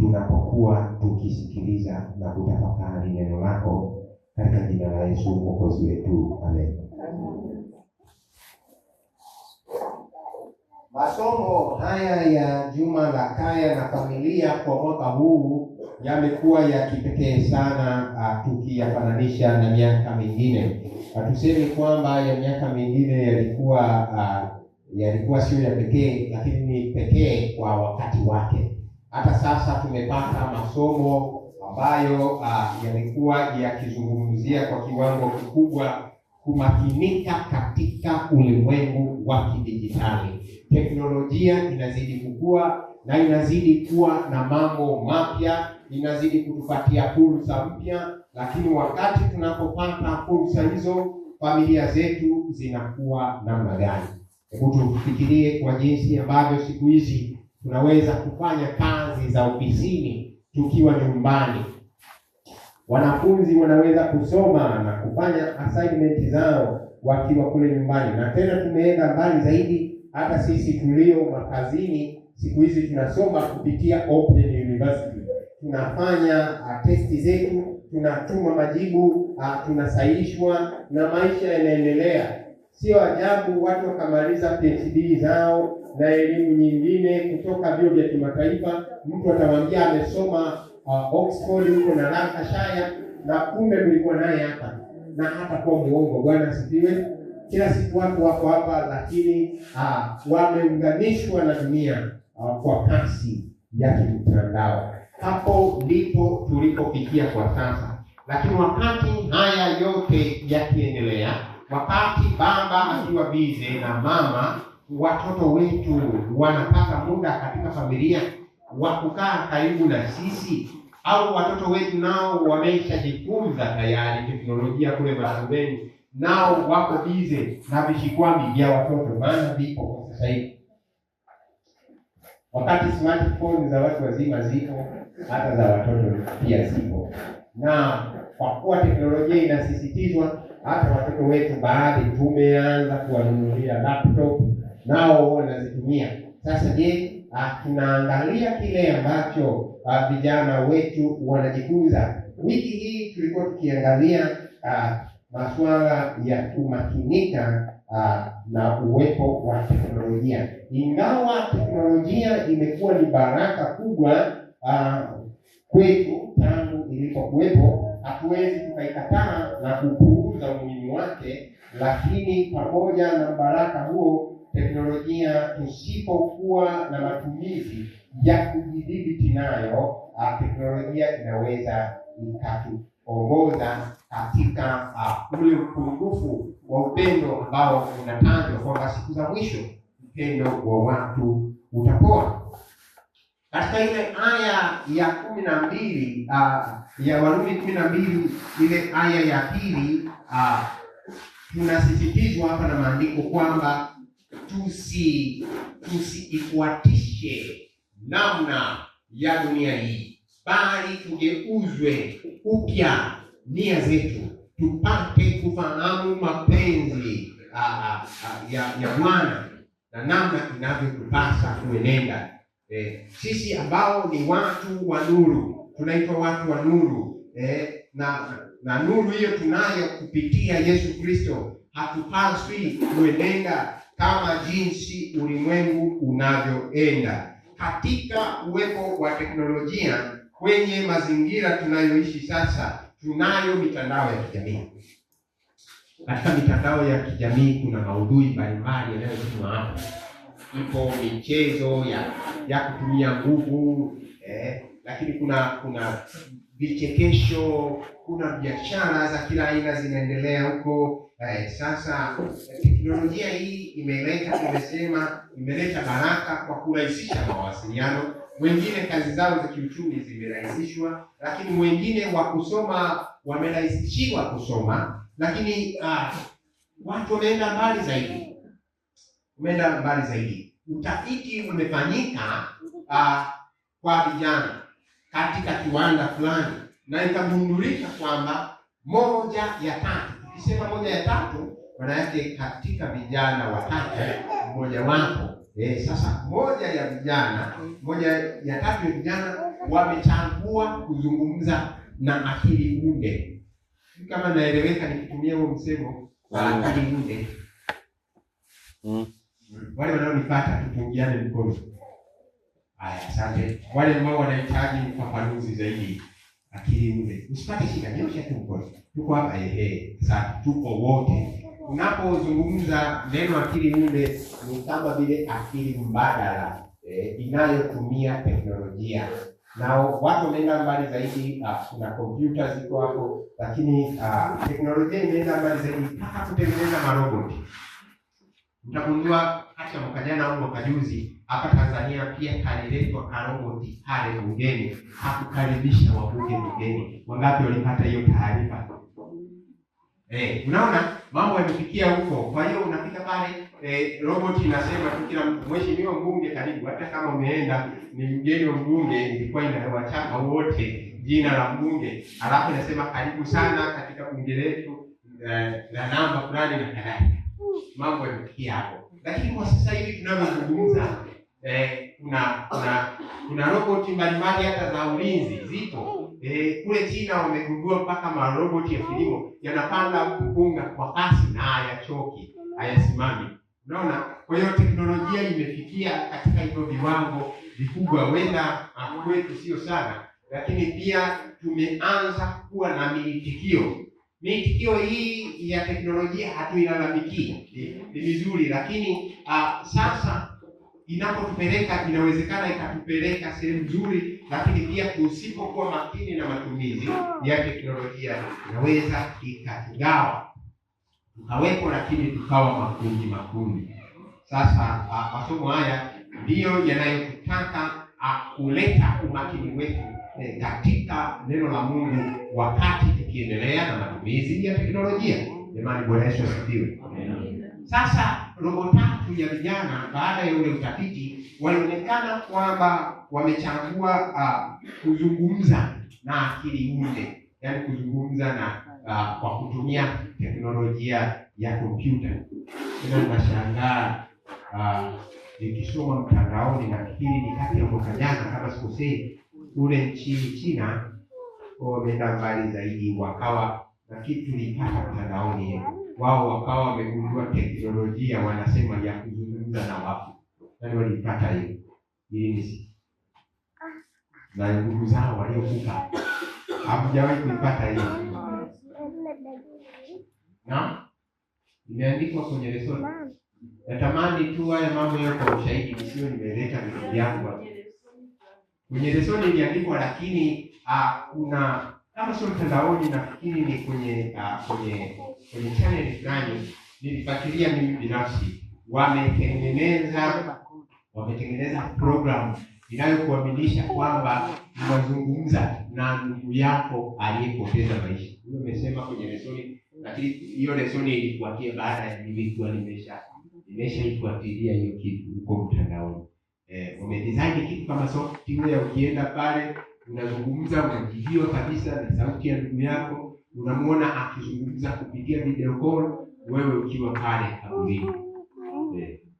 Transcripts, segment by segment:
tunapokuwa tukisikiliza na kutafakari neno lako, katika jina la Yesu Mwokozi wetu. Amen. Masomo haya ya juma la kaya na familia kwa mwaka huu yamekuwa ya kipekee sana, tukiyafananisha na miaka mingine. Tuseme kwamba ya miaka mingine yalikuwa sio ya pekee, lakini ni pekee kwa wakati wake. Hata sasa tumepata masomo ambayo yalikuwa yakizungumzia kwa kiwango kikubwa kumakinika katika ulimwengu wa kidijitali. Teknolojia inazidi kukua na inazidi kuwa na mambo mapya, inazidi kutupatia fursa mpya, lakini wakati tunapopata fursa hizo, familia zetu zinakuwa namna gani? Hebu tufikirie kwa jinsi ambavyo siku hizi tunaweza kufanya kazi za ofisini tukiwa nyumbani. Wanafunzi wanaweza kusoma na kufanya assignment zao wakiwa kule nyumbani. Na tena tumeenda mbali zaidi, hata sisi tulio makazini siku hizi tunasoma kupitia Open University. Tunafanya testi zetu, tunatuma majibu, tunasahihishwa na maisha yanaendelea. Sio ajabu watu wakamaliza PhD zao na elimu nyingine kutoka vyuo vya kimataifa. Mtu atamwambia amesoma Oxford huko na Lancashire, na kumbe mlikuwa naye hapa, na hata kwa muongo. Bwana asifiwe. Kila siku watu wako hapa, lakini wameunganishwa na dunia kwa kasi ya kimtandao. Hapo ndipo tulipofikia kwa sasa. Lakini wakati haya yote yakiendelea, wakati baba akiwa bize na mama, watoto wetu wanapata muda katika familia wa kukaa karibu na sisi, au watoto wetu nao wameshajifunza tayari teknolojia kule mashuleni, nao wako bize na vishikwambi vya watoto, maana vipo kwa sasa hivi. Wakati smartphone za watu wazima zipo, hata za watoto pia zipo. Na kwa kuwa teknolojia inasisitizwa, hata watoto wetu baadhi tumeanza kuwanunulia laptop, nao wanazitumia. Sasa je, tunaangalia kile ambacho vijana wetu wanajifunza? Wiki hii tulikuwa tukiangalia masuala ya kumakinika na uwepo wa teknolojia. Ingawa teknolojia imekuwa ni baraka kubwa kwetu tangu ilipokuwepo, hatuwezi tukaikataa na kupuuza umuhimu wake. Lakini pamoja na baraka huo, teknolojia tusipokuwa na matumizi ya kujidhibiti nayo, teknolojia inaweza ikatuongoza katika ule upungufu wa upendo ambao unatajwa kwamba siku za mwisho upendo wa watu utapoa. Katika ile aya ya 12 ya Warumi 12, ile aya ya pili, tunasisitizwa hapa na maandiko kwamba tusiifuatishe namna ya dunia hii, bali tugeuzwe upya nia zetu, tupate kufahamu mapenzi ya Bwana na namna inavyotupasa kuenenda. Sisi ambao ni watu wa nuru, tunaitwa watu wa nuru, na nuru hiyo tunayo kupitia Yesu Kristo. Hatupaswi kuenenda kama jinsi ulimwengu unavyoenda. Katika uwepo wa teknolojia kwenye mazingira tunayoishi sasa, tunayo mitandao ya kijamii. Katika mitandao ya kijamii kuna maudhui mbalimbali yanayotumwa hapo. Ipo michezo ya kutumia nguvu, lakini kuna vichekesho, kuna biashara za kila aina zinaendelea huko. Sasa teknolojia hii imeleta baraka kwa kurahisisha mawasiliano. Wengine kazi zao za kiuchumi zimerahisishwa, lakini wengine wa kusoma wamerahisishiwa kusoma. Lakini watu wameenda mbali zaidi. Utafiti umefanyika kwa vijana katika kiwanda fulani, na ikagundulika kwamba 1 ya 3, ukisema 1 ya 3, maana yake katika vijana watatu mmoja wapo Sasa moja ya tatu ya vijana wamechagua kuzungumza na akili unde. Kama naeleweka nikitumia huo msemo wa akili unde. Wale wanaonipata tupungiane mkono. Haya, asante. Wale ambao wanahitaji ufafanuzi zaidi, akili unde, usipate shida, nyosha tu mkono. Tuko hapa sasa tuko wote. Unapozungumza neno akili unde ni kama vile akili mbadala inayotumia teknolojia. Na watu wameenda mbali zaidi, kuna kompyuta ziko hapo, lakini teknolojia imeenda mbali zaidi mpaka kutengeneza maroboti. Mtagundua hata mwaka jana au mwaka juzi hapa Tanzania pia kaliletwa karoboti pale bungeni, hakukaribisha wabunge bungeni. Wangapi walipata hiyo taarifa? Unaona mambo yamefikia huko. Kwa hiyo unafika pale, roboti inasema tu kila mheshimiwa mbunge karibu, hata kama umeenda ni mgeni wa mbunge, ilikuwa inawachapa wote jina la mbunge, alafu inasema karibu sana katika bunge letu na namba fulani na kadhalika. Mambo yamefikia hapo. Lakini kwa sasa hivi tunavyozungumza, kuna roboti mbalimbali hata za ulinzi zipo. Kule China wamegundua mpaka maroboti ya kilimo yanapanda mpunga kwa kasi na hayachoki, hayasimami. Unaona? Kwa hiyo teknolojia imefikia katika hivyo viwango vikubwa. Wenda kwetu sio sana, lakini pia tumeanza kuwa na miitikio. Miitikio hii ya teknolojia hatuilalamiki, ni vizuri, lakini sasa inapotupeleka, inawezekana ikatupeleka sehemu nzuri, lakini pia tusipokuwa makini na matumizi ya teknolojia inaweza ikatugawa, tukawepo lakini tukawa makundi. Sasa masomo haya ndiyo yanayotutaka kuleta umakini wetu katika neno la Mungu wakati tukiendelea na matumizi ya teknolojia. Jamani, Bwana Yesu asifiwe. Sasa robo tatu ya vijana baada ya ule utafiti walionekana kwamba wamechagua kuzungumza na akili unde, yaani kuzungumza na kwa kutumia teknolojia ya kompyuta. Ninashangaa nikisoma mtandaoni, nafikiri ni kati ya mwaka jana kama sikosei, ule nchini China wameenda mbali zaidi, wakawa na kitu tulipata mtandaoni, wao wakawa wamegundua teknolojia wanasema ya kuzungumza na wafu. Nani walipata hiyo? Ili na ndugu zao waliokufa. Hamjawahi kuipata hiyo? Na imeandikwa kwenye lesoni. Natamani tu haya mambo yako kwa ushahidi, sio nimeleta vitu vyangu hapa. Kwenye lesoni iliandikwa, lakini kuna kama sio mtandaoni, nafikiri ni kwenye channel fulani nilifuatilia mimi binafsi, wametengeneza program inayokuaminisha kwamba unazungumza na ndugu yako aliyepoteza maisha. Hiyo nimesema kwenye lesoni, lakini hiyo lesoni ilifuatia baada ya nilikuwa nimeshaifuatilia hiyo kitu huko mtandaoni. Wamedesign kitu kama software, ukienda pale unazungumza, unajibiwa kabisa na sauti ya ndugu yako, unamuona akizungumza kupitia video call, wewe ukiwa pale kaburini.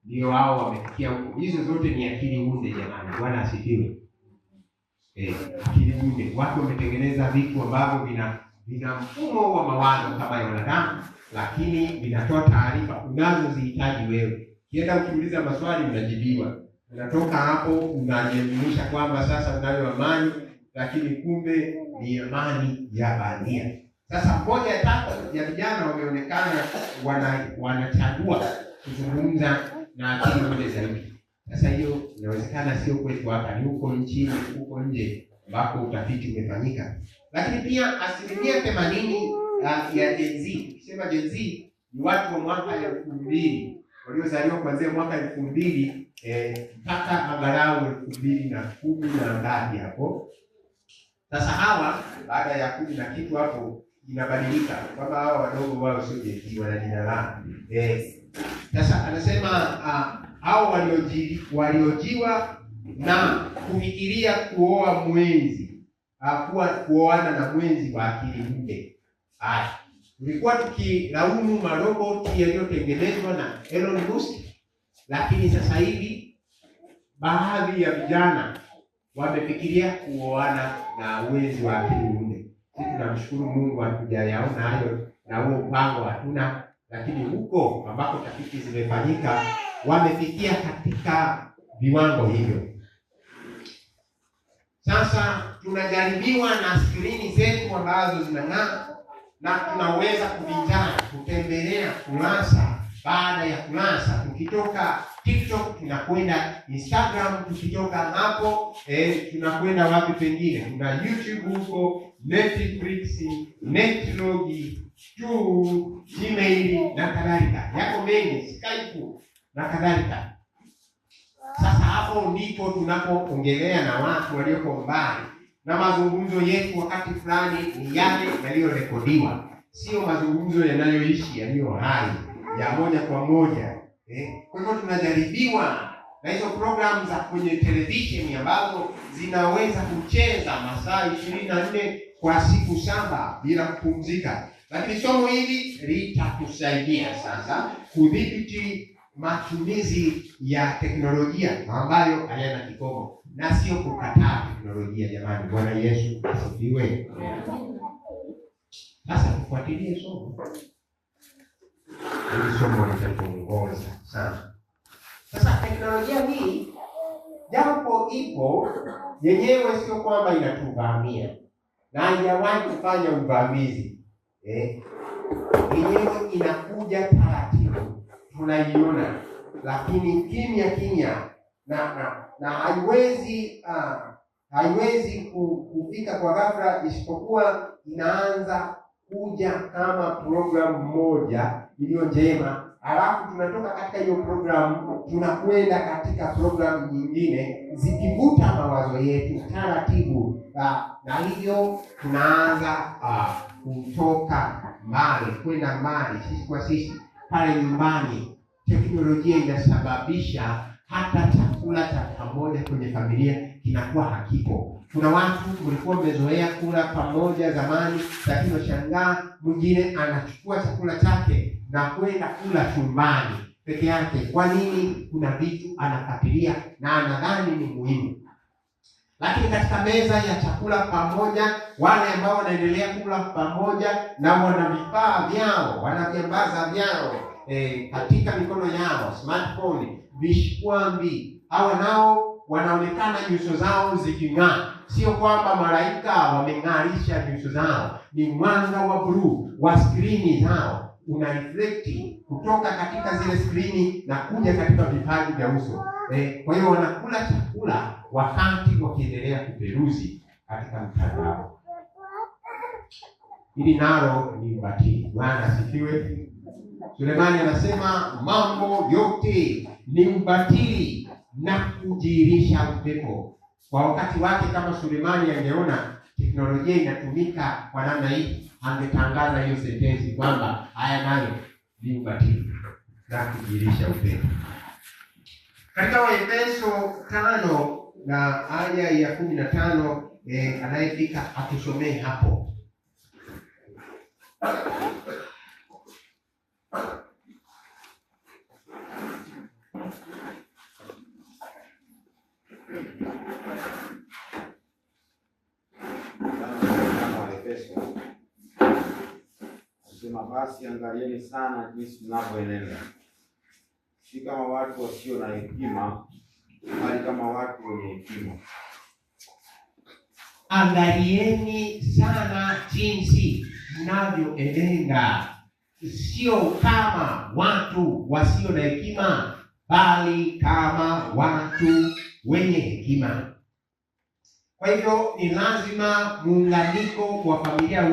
Ndio hao wamefikia huko. Hizo zote ni akili unde jamani. Bwana asifiwe. Akili unde. Watu wametengeneza vitu ambavyo vina mfumo wa mawazo kama ya wanadamu, lakini vinatoa taarifa unazozihitaji wewe. Kienda ukiuliza maswali unajibiwa. Unatoka hapo unajielimisha kwamba sasa unayo amani, lakini kumbe ni amani ya bandia. Sasa moja ya tatu ya vijana wameonekana wanachagua kuzungumza na akili unde zaidi. Sasa hiyo inawezekana sio kwetu hapa, ni huko nchini, huko nje ambako utafiti umefanyika. Lakini pia 80% ya Gen Z, kisema Gen Z ni watu wa mwaka 2000 waliozaliwa kuanzia mwaka 2000 mpaka angalau 2010 na ndani hapo. Sasa hawa baada ya 10 na kitu hapo inabadilika, kwamba hawa wadogo wao sio Gen Z, wana jina lao. Sasa anasema hao waliojiwa na kufikiria kuoa mwenzi, kuoana na mwenzi wa akili unde. Tulikuwa tukilaumu maroboti yaliyotengenezwa na Elon Musk, lakini sasa hivi baadhi ya vijana wamefikiria kuoana na wezi wa akili unde. Sisi tunamshukuru Mungu hatujayaona hayo na huo mpango hatuna, lakini huko ambako tafiti zimefanyika wamefikia katika viwango hivyo. Sasa tunajaribiwa na skrini zetu ambazo zinang'aa, na tunaweza kuvinjari, kutembelea kurasa baada ya kurasa. Tukitoka TikTok tunakwenda Instagram, tukitoka hapo tunakwenda wapi pengine? Kuna YouTube huko, Netflix, Netlog, Gmail na kadhalika. Yako mengi, Skype na kadhalika. Sasa hapo ndipo tunapoongelea na watu walioko mbali, na mazungumzo yetu wakati fulani ni yale yaliyorekodiwa, sio mazungumzo yanayoishi yaliyo hai ya moja kwa moja. Kwa hivyo tunajaribiwa na hizo programu za kwenye television ambazo zinaweza kucheza masaa 24 kwa siku 7 bila kupumzika. Lakini somo hili litatusaidia sasa kudhibiti matumizi ya teknolojia ambayo hayana kikomo, na sio kukataa teknolojia. Jamani, Bwana Yesu asifiwe. Sasa tufuatilie somo. Hili somo litatuongoza sana. Sasa teknolojia hii japo ipo yenyewe, sio kwamba inatuvamia na haijawahi kufanya uvamizi. Yenyewe inakuja taratibu, tunaiona, lakini kimya na haiwezi kufika kwa ghafla, isipokuwa inaanza kuja kama programu moja iliyo njema, alafu tunatoka katika hiyo programu tunakwenda katika programu nyingine, zikivuta mawazo yetu taratibu, na hivyo tunaanza kutoka mbali kwenda mbali, sisi kwa sisi. Pale nyumbani teknolojia inasababisha hata chakula cha pamoja kwenye familia kinakuwa hakipo. Kuna watu walikuwa wamezoea kula pamoja zamani, lakini washangaa mwingine anachukua chakula chake na kwenda kula chumbani peke yake. Kwa nini? Kuna vitu anafuatilia na anadhani ni muhimu. Lakini katika meza ya chakula pamoja, wale ambao wanaendelea kula pamoja na wana vifaa vyao, wana viambaza vyao katika mikono yao, smartphone, vishikwambi, hawa nao wanaonekana nyuso zao ziking'aa. Sio kwamba malaika wameng'arisha nyuso zao, ni mwanga wa blue wa skrini zao una reflect kutoka katika zile skrini na kuja katika vipaji vya uso. Kwa hiyo wanakula chakula wakati wakiendelea kuperuzi katika mtandao. Hili nalo ni ubatili. Bwana asifiwe. Sulemani anasema mambo yote ni ubatili na kujirisha upepo. Kwa wakati wake, kama Sulemani angeona teknolojia inatumika kwa namna hii, angetangaza hiyo sentensi kwamba haya nayo ni ubatili na kujirisha upepo. Katika Waefeso 5 na aya ya 15, anayefika atusomee hapo. Sema basi angalieni sana jinsi mnavyoenenda, si kama watu wasio na hekima, bali kama watu wenye hekima. Angalieni sana jinsi mnavyoenenda, sio kama watu wasio na hekima, bali kama watu wenye hekima. Kwa hivyo ni lazima muunganiko wa familia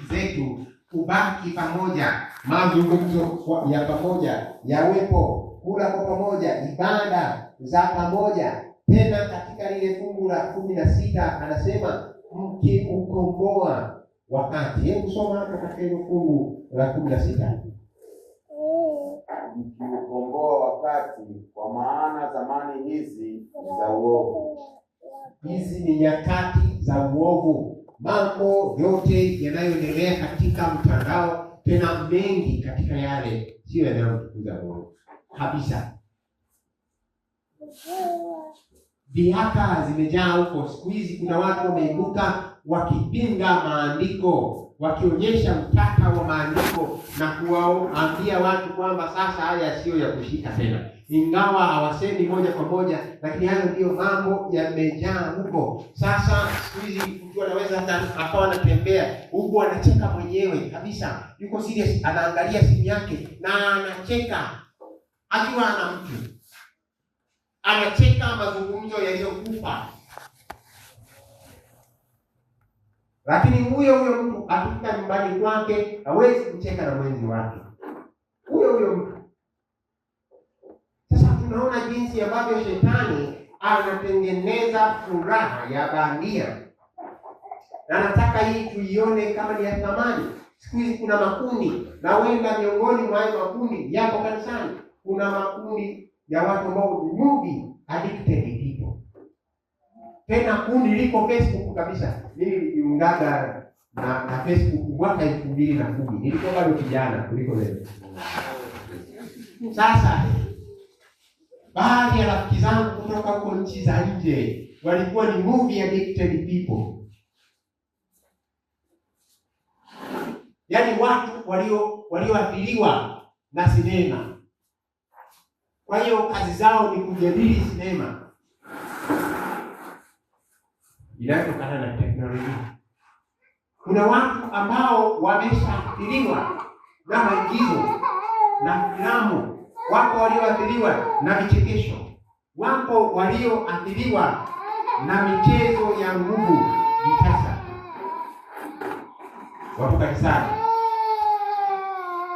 zetu kubaki pamoja, mazungumzo ya pamoja yawepo, kula kwa pamoja, ibada za pamoja. Tena katika lile fungu la 16 anasema mkiukomboa wakati. Hebu soma hapo katika ile fungu la 16. Mkiukomboa wakati, kwa maana zamani hizi za uovu. Hizi ni nyakati za uovu. Mambo yote yanayoendelea katika mtandao, tena mengi katika yale, sio yanayotukuza Mungu kabisa. dhihaka zimejaa huko. Siku hizi kuna watu wameibuka wakipinga maandiko, wakionyesha utata wa maandiko na kuwaambia watu kwamba sasa haya sio ya kushika tena, ingawa hawasemi moja kwa moja, lakini hayo ndio mambo yamejaa huko. Sasa siku hizi mtu anaweza hata akawa anatembea huko anacheka mwenyewe kabisa, yuko serious, anaangalia simu yake na anacheka akiwa na mtu, anacheka mazungumzo yaliyokufa. Lakini huyo mtu akifika nyumbani kwake hawezi kucheka na mwenzi wake. Huyo mtu. Sasa tunaona jinsi ambavyo shetani anatengeneza furaha ya bandia. Na nataka hii tuione kama ni ya thamani. Siku hizi kuna makundi, na wenda miongoni mwa hayo makundi yapo kanisani. Kuna makundi ya watu ambao ni movie addicted people. Tena kundi liko Facebook kabisa. Mimi nilijiungaga na Facebook mwaka 2010. Nilikuwa bado kijana kuliko leo. Sasa baadhi ya rafiki zangu kutoka huko nchi za nje walikuwa ni movie addicted people. Yaani watu walioathiriwa na sinema. Kwa hiyo kazi zao ni kujadili sinema inayotokana na teknolojia. Kuna watu ambao wameshaathiriwa na maigizo na filamu, wapo walioathiriwa na vichekesho, wapo walioathiriwa na michezo ya nguvu vitasa. Wapo kanisani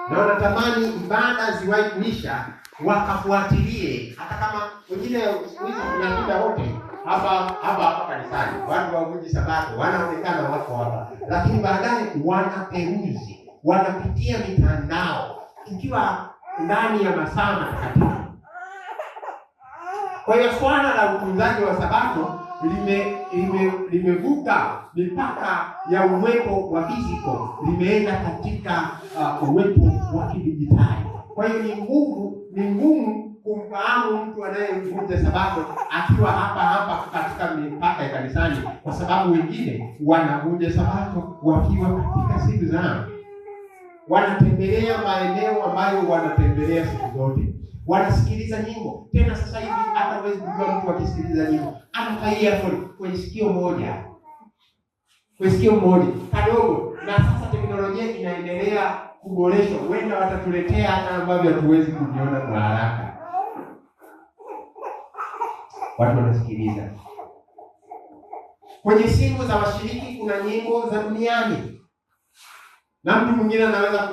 na wanatamani ibada ziwahi kuisha wakafuatilie, hata kama wengine siku hizi tunapita wote hapa kanisani, watu wa Sabato wanaonekana wako hapa, lakini baadaye wanaperuzi, wanapitia mitandao tukiwa ndani ya masaa matakatifu. Kwa hiyo swala la utunzaji wa Sabato limevuka mipaka ya uwepo wa physical, limeenda katika uwepo wa kidijitali. Kwa hiyo ni ngumu kumfahamu mtu anayevunja Sabato akiwa hapa katika mipaka ya kanisani, kwa sababu wengine wanavunja Sabato wakiwa katika siku zao. Wanatembelea maeneo ambayo wanatembelea siku zote. Wanasikiliza nyimbo. Tena sasa hivi hata huwezi kujua mtu akisikiliza nyimbo anafurahia kwenye sikio moja. Kwenye sikio moja kadogo. Na sasa teknolojia inaendelea kuboreshwa. Huenda watatuletea hata ambavyo hatuwezi kuviona kwa haraka. Watu wanasikiliza. Kwenye simu za washiriki kuna nyimbo za duniani. Na mtu mwingine anaweza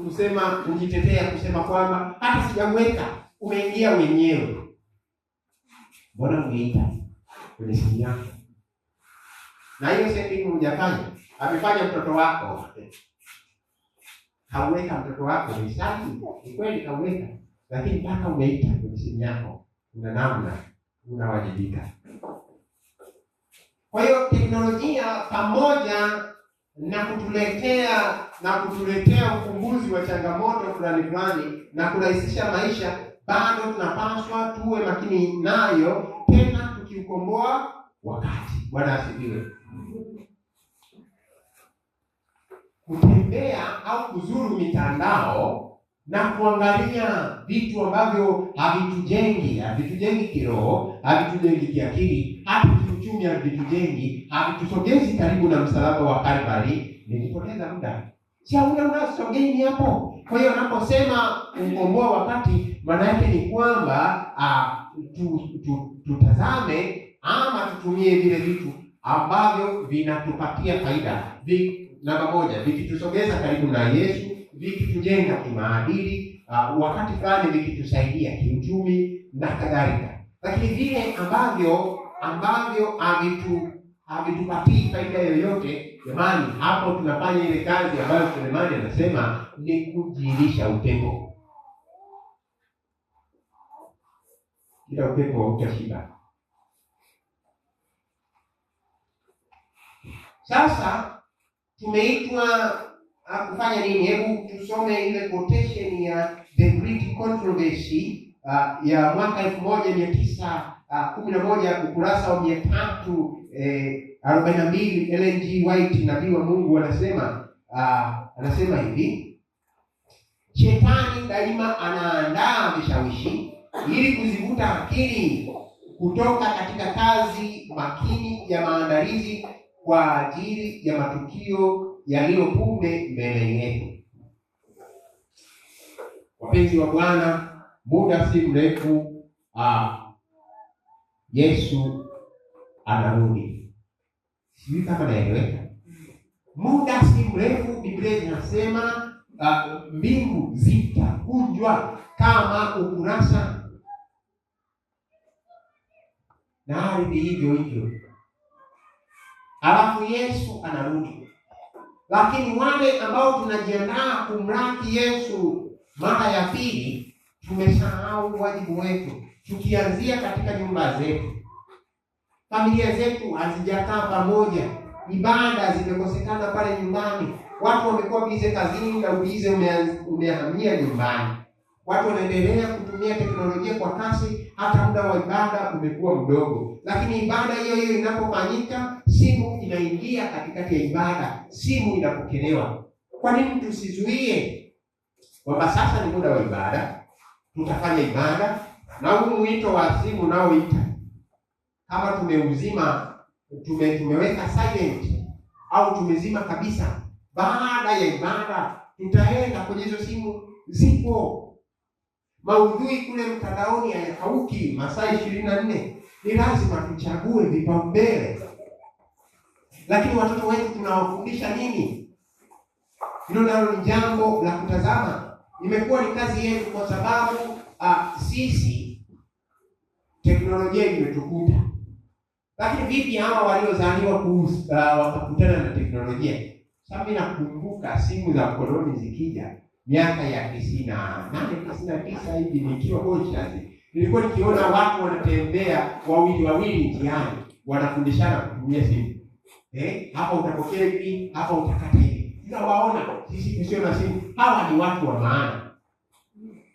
kusema, kujitetea kusema kwamba hata sijamweka, umeingia wenyewe. Mbona umeita kwenye simu yako? Na hiyo setting hujafanya, amefanya mtoto wako. Hauweka mtoto wako ni safi, ni kweli hauweka, lakini mpaka umeita kwenye simu yako, una namna unawajibika. Kwa hiyo teknolojia pamoja na kutuletea ufumbuzi wa changamoto fulani na kurahisisha maisha, bado tunapaswa tuwe makini nayo, tena tukiukomboa wakati. Bwana asifiwe. Kutembea au kuzuru mitandao na kuangalia vitu ambavyo havitujengi kiroho, havitujengi kiakili, hata kiuchumi, havitusogezi karibu na msalaba wa Kalvari, ni kupoteza muda. Si unasogeni hapo. Kwa hiyo anaposema ukomboa wakati, maana yake ni kwamba tutazame ama tutumie vile vitu ambavyo vinatupatia faida. Namba moja, vikitusogeza karibu na Yesu, vikitujenga kimaadili, wakati fulani vikitusaidia kiuchumi na kadhalika. Lakini vile ambavyo havitupatii faida yoyote, jamani, hapo tunafanya ile kazi ambayo Sulemani anasema ni kujilisha upepo. Kila upepo utashiba. Sasa tumeitwa kufanya nini? Hebu tusome ile quotation ya The Great Controversy ya mwaka 11 ukurasa wa 342, Ellen G. White, nabii wa Mungu, anasema hivi: Shetani daima anaandaa vishawishi ili kuzivuta akili kutoka katika kazi makini ya maandalizi kwa ajili ya matukio yaliyopunde mbele yetu. Wapenzi wa Bwana, muda si mrefu Yesu anarudi. Sijui kama naeleweka. Muda si mrefu, Biblia inasema mbingu zitakunjwa kama ukurasa, na ardhi hivyo hivyo. Alafu Yesu anarudi. Lakini wale ambao tunajiandaa kumlaki Yesu mara ya pili, tumesahau wajibu wetu, tukianzia katika nyumba zetu. Familia zetu hazijakaa pamoja, ibada zimekosekana pale nyumbani. Watu wamekuwa bize kazini na ubize umehamia nyumbani. Watu wanaendelea kutumia teknolojia kwa kasi, hata muda wa ibada umekuwa mdogo. Lakini ibada hiyo hiyo inapofanyika, simu inaingia katikati ya ibada, simu inapokelewa. Kwa nini tusizuie kwamba sasa ni muda wa ibada, tutafanya ibada, na huu mwito wa simu unaoita kama tumeuzima, tumeweka silent au tumezima kabisa, baada ya ibada tutaenda kwenye hizo simu. Zipo maudhui kule mtandaoni hayakauki masaa 24. Ni lazima tuchague vipaumbele. Lakini watoto wetu tunawafundisha nini? Hilo nalo ni jambo la kutazama. Imekuwa ni kazi yetu, kwa sababu sisi teknolojia imetukuta. Lakini vipi hawa waliozaliwa wakakutana na teknolojia? Sababu nakumbuka simu za mkononi zikija miaka ya 98, 99 hivi, nikiwa Oceans, nilikuwa nikiona watu wanatembea wawili njiani, wanafundishana kutumia simu. Hapa utapokea hivi, hapa utakata hivi. Tunawaona sisi tusio na simu, hawa ni watu wa maana,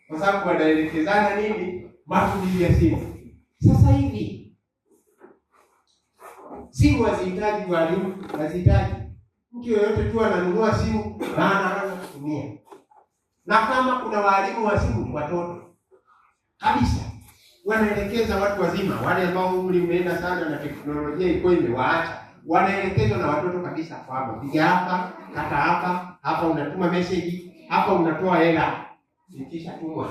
kwa sababu wanaelekezana nini? Matumizi ya simu. Sasa hivi simu hazihitaji walimu, hazihitaji mtu yoyote tu ananunua simu na anaanza kutumia. Na kama kuna walimu wa simu, ni watoto kabisa, wanaelekeza watu wazima. Wale ambao umri umeenda sana na teknolojia iko imewaacha, wanaelekezwa na watoto kabisa, kwamba piga hapa, kata hapa, hapa unatuma message, hapa unatoa hela, ikisha tumwa.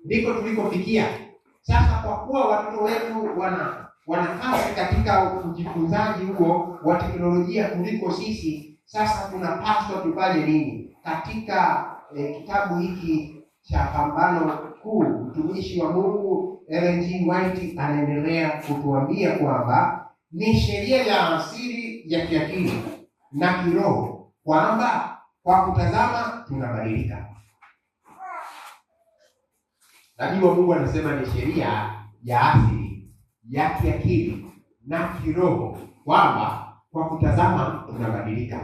Ndiko tulikofikia sasa. Kwa kuwa watoto wetu wana kasi katika ujifunzaji huo wa teknolojia kuliko sisi, sasa tunapaswa tufanye nini? Katika kitabu hiki cha Pambano Kuu, mtumishi wa Mungu Ellen G. White anaendelea kutuambia kwamba ni sheria ya asili ya kiakili na kiroho, kwamba kwa kutazama tunabadilika. Nabii wa Mungu anasema ni sheria ya asili ya kiakili na kiroho, kwamba kwa kutazama tunabadilika.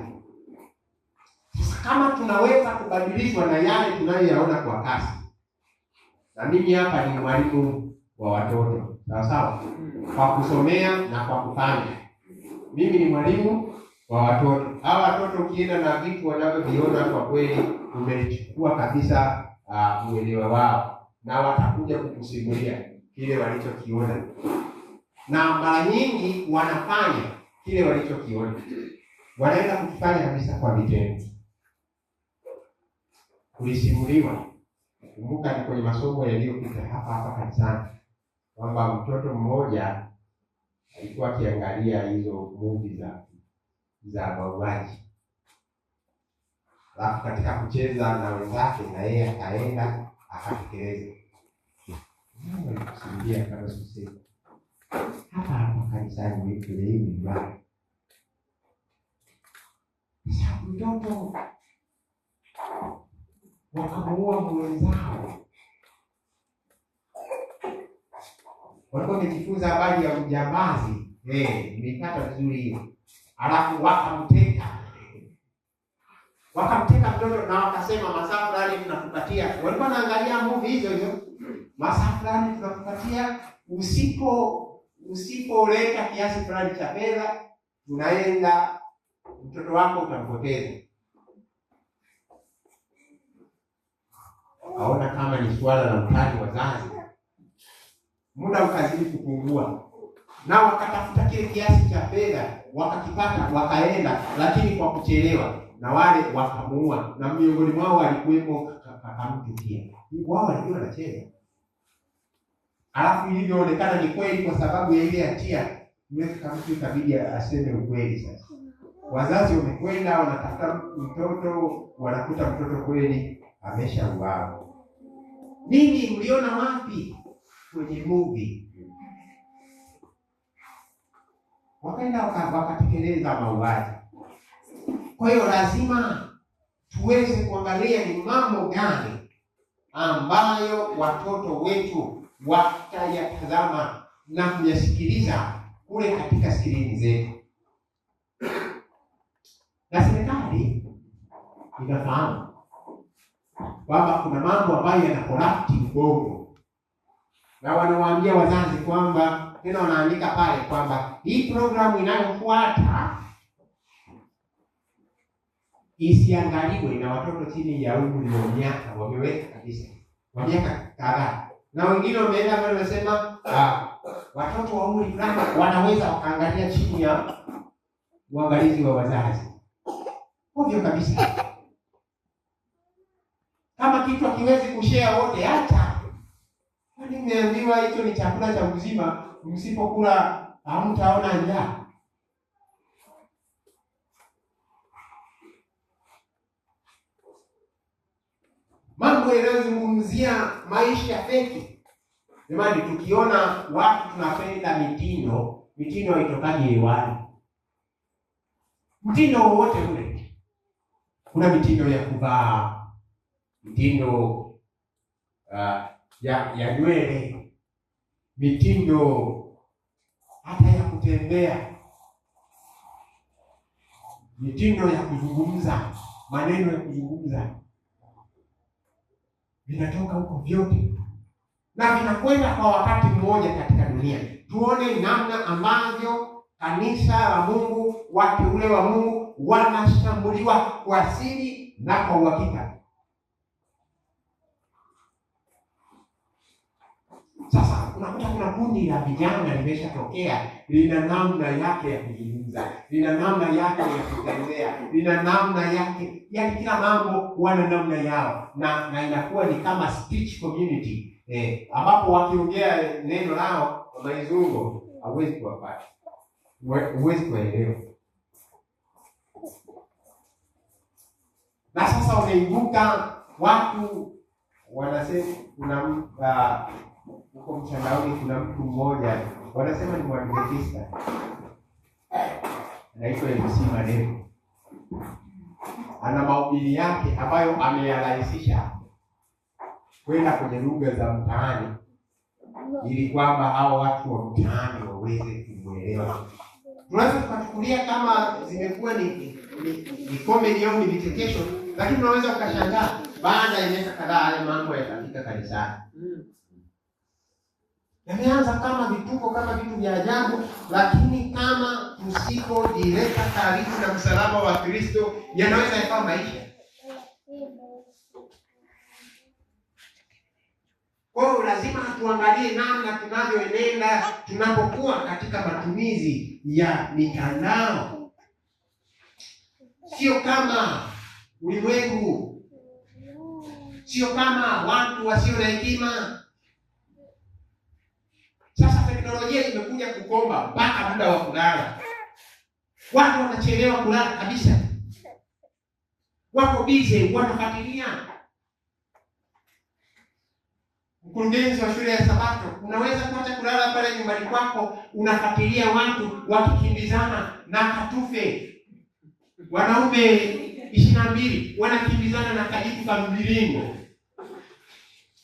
Kama tunaweza kubadilishwa na yale tunayoyaona kwa kasi. Na mimi hapa ni mwalimu wa watoto, sawa sawa, kwa kusomea na kwa kufanya. Mimi ni mwalimu wa watoto. Hawa watoto ukienda na vitu wanavyoviona, kwa kweli umechukua kabisa uelewa wao, na watakuja kukusimulia kile walichokiona, na mara nyingi wanafanya kile walichokiona, wanaenda kukifanya kabisa kwa vitendo. Kulisimuliwa, kumbuka ni kwenye masomo yaliyopita hapa kanisani, kwamba mtoto mmoja alikuwa akiangalia hizo movie za mauaji, alafu katika kucheza na wenzake, na yeye akaenda akatekeleza. Nikusimulia kama sisi hapa kanisani wetu leo ni mbaya. Sasa mtoto wakamuua mwenzao, walikuwa wamejifunza habari ya ujambazi, nimepata vizuri hiyo, alafu wakamteka. wakamteka mtoto na wakasema masaa fulani tunakupatia. Walikuwa wanaangalia movie hizo, masaa fulani tunakupatia, usipoleta kiasi fulani cha fedha tunaenda, mtoto wako utampoteza. Aona kama ni swala la utani wazazi. Muda ukazidi kupungua, na wakatafuta kile kiasi cha fedha, wakakipata, wakaenda, lakini kwa kuchelewa, na wale wakamuua, na miongoni mwao alikuwepo kaka mtu pia. Wao walikuwa wanacheza. Alafu ilivyoonekana ni kweli kwa sababu ya ile hatia, yule kaka mtu ikabidi aseme ukweli sasa. Wazazi wamekwenda wanatafuta mtoto, wanakuta mtoto kweli ameshauawa. Nini mliona wapi? Kwenye movie. Wakaenda wakatekeleza mauaji. Kwa hiyo lazima tuweze kuangalia ni mambo gani ambayo watoto wetu watayatazama na kuyasikiliza kule katika skrini zetu. Na serikali inafahamu kwamba kuna mambo ambayo yanakorapti ubongo, na wanawaambia wazazi kwamba, tena wanaandika pale kwamba hii programu inayofuata isiangaliwe na watoto chini ya umri wa miaka, wameweka kabisa wa miaka kadhaa. Na wengine wameenda pale wanasema watoto wa umri fulani wanaweza wakaangalia chini ya uangalizi wa wazazi. Hivyo kabisa. Kama kitu hakiwezi kushare wote, acha. Kwani nimeambiwa hicho ni chakula cha uzima, msipokula hamtaona njaa. Mambo yanayozungumzia maisha feki. Jamani, tukiona watu tunapenda mitindo haitokaje hewani. Mtindo wowote ule. Kuna mitindo ya kuvaa, mitindo ya nywele, mitindo hata ya kutembea, mitindo ya kuzungumza, maneno ya kuzungumza, vinatoka huko vyote na vinakwenda kwa wakati mmoja katika dunia. Tuone namna ambavyo kanisa la Mungu, wateule wa Mungu wanashambuliwa kwa siri na kwa uhakika. Sasa unakuta kuna kundi la vijana limeshatokea, lina namna yake ya kuzungumza, lina namna yake ya kutembea, lina namna yake, yaani kila mambo wana namna yao, na inakuwa ni kama speech community, ambapo wakiongea neno lao kwa maizungu hauwezi kuwapata, huwezi kuelewa. Na sasa wameibuka watu wanasema, kuna huko mtandaoni kuna mtu mmoja wanasema ni Mwadventista, anaitwa MC Madebo. Ana mahubiri yake ambayo ameyarahisisha kwenda kwenye lugha za mtaani, ili kwamba hao watu wa mtaani waweze kumuelewa. Tunaweza kuchukulia kama zimekuwa ni comedy au ni vichekesho, lakini unaweza ukashangaa baada ya miaka kadhaa haya mambo yakafika kanisani. Yameanza kama vituko, kama vitu vya ajabu, lakini kama tusipojileta karibu na msalaba wa Kristo, yanaweza yakawa maisha. Kwa hiyo lazima tuangalie namna tunavyoenenda tunapokuwa katika matumizi ya mitandao. Sio kama ulimwengu, sio kama watu wasio na hekima. Sasa teknolojia imekuja kukomba mpaka muda wa kulala. Watu wanachelewa kulala kabisa. Wako busy wanafuatilia. Mkurugenzi wa shule ya Sabato, unaweza kuacha kulala pale nyumbani kwako, unafuatilia watu wakikimbizana na katufe. Wanaume 22 wanakimbizana na kajitu ka mviringo.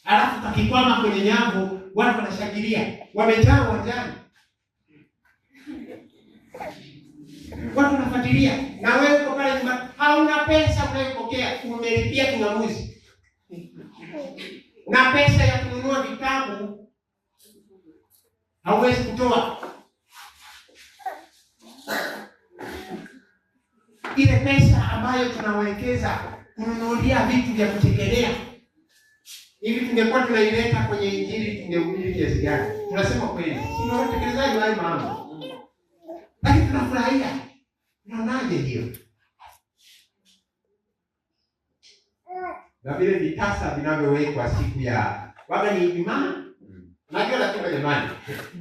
Alafu kakikwama kwenye nyavu, watu wanashangilia, wamejaa uwanjani. Watu wanafuatilia, na wewe uko pale nyumbani, hauna pesa unayopokea, umelipia kingamuzi. Na pesa ya kununua vitabu hauwezi kutoa. Ile pesa ambayo tunawekeza kununulia vitu vya kutekelea, hivi tungekuwa tunaileta kwenye injili tungehubiri kiasi gani? Tunasema kweli, si ndio utekelezaji wa mambo. Lakini tunafurahia. Unaonaje hiyo? Na vile vitasa vinavyowekwa siku ya waga ni Ijumaa. Najua ratiba jamani.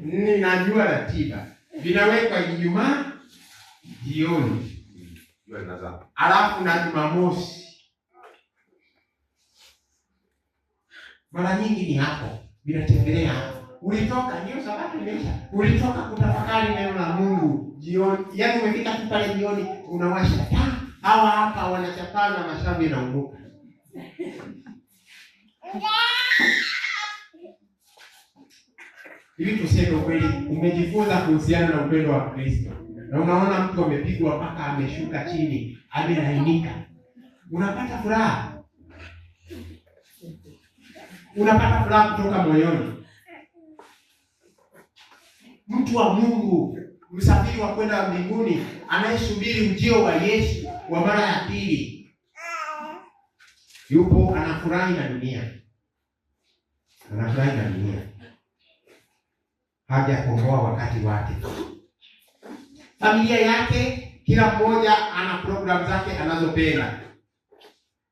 Ninajua ratiba. Vinawekwa Ijumaa jioni. Alafu na Jumamosi. Mara nyingi ni hapo. Vinatembelea hapo. Ulitoka ndio sabato imeisha. Ulitoka kutafakari neno la Mungu jioni. Yaani umefika tu pale jioni unawasha taa. Hawa hapa wanachapana mashavu yanaunguka. Hivi tuseme ukweli, umejifunza kuhusiana na upendo wa Kristo. Na unaona mtu amepigwa mpaka ameshuka chini, amelainika. Unapata furaha. Unapata furaha kutoka moyoni. Mtu wa Mungu, msafiri wa kwenda mbinguni, anayesubiri ujio wa Yesu wa mara ya pili, yupo anafurahi na dunia. Anafurahi na dunia. Hajakomboa wakati wake. Familia yake, kila mmoja ana programu zake anazopenda.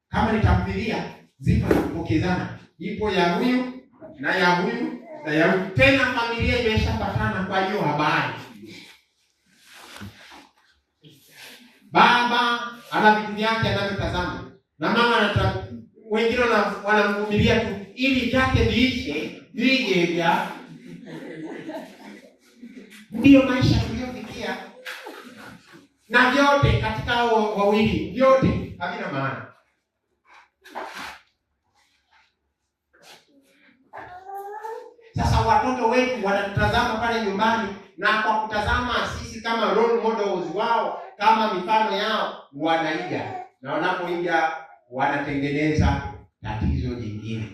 Kama ni tamthilia, zipo za kupokezana. Ipo ya huyu na ya huyu na ya huyu. Tena familia imeshapatana kwa hiyo habari. Baba ana vitu vyake anavyotazama. Na mama wengine wanamvumilia tu ili vyake viishe, vije vya. Ndiyo maisha tuliyofikia. Na vyote katika wawili, vyote havina maana. Sasa watoto wetu wanatazama pale nyumbani, na kwa kutazama sisi kama role models wao, kama mifano yao, wanaiga. Na wanapoiga wanatengeneza tatizo jingine.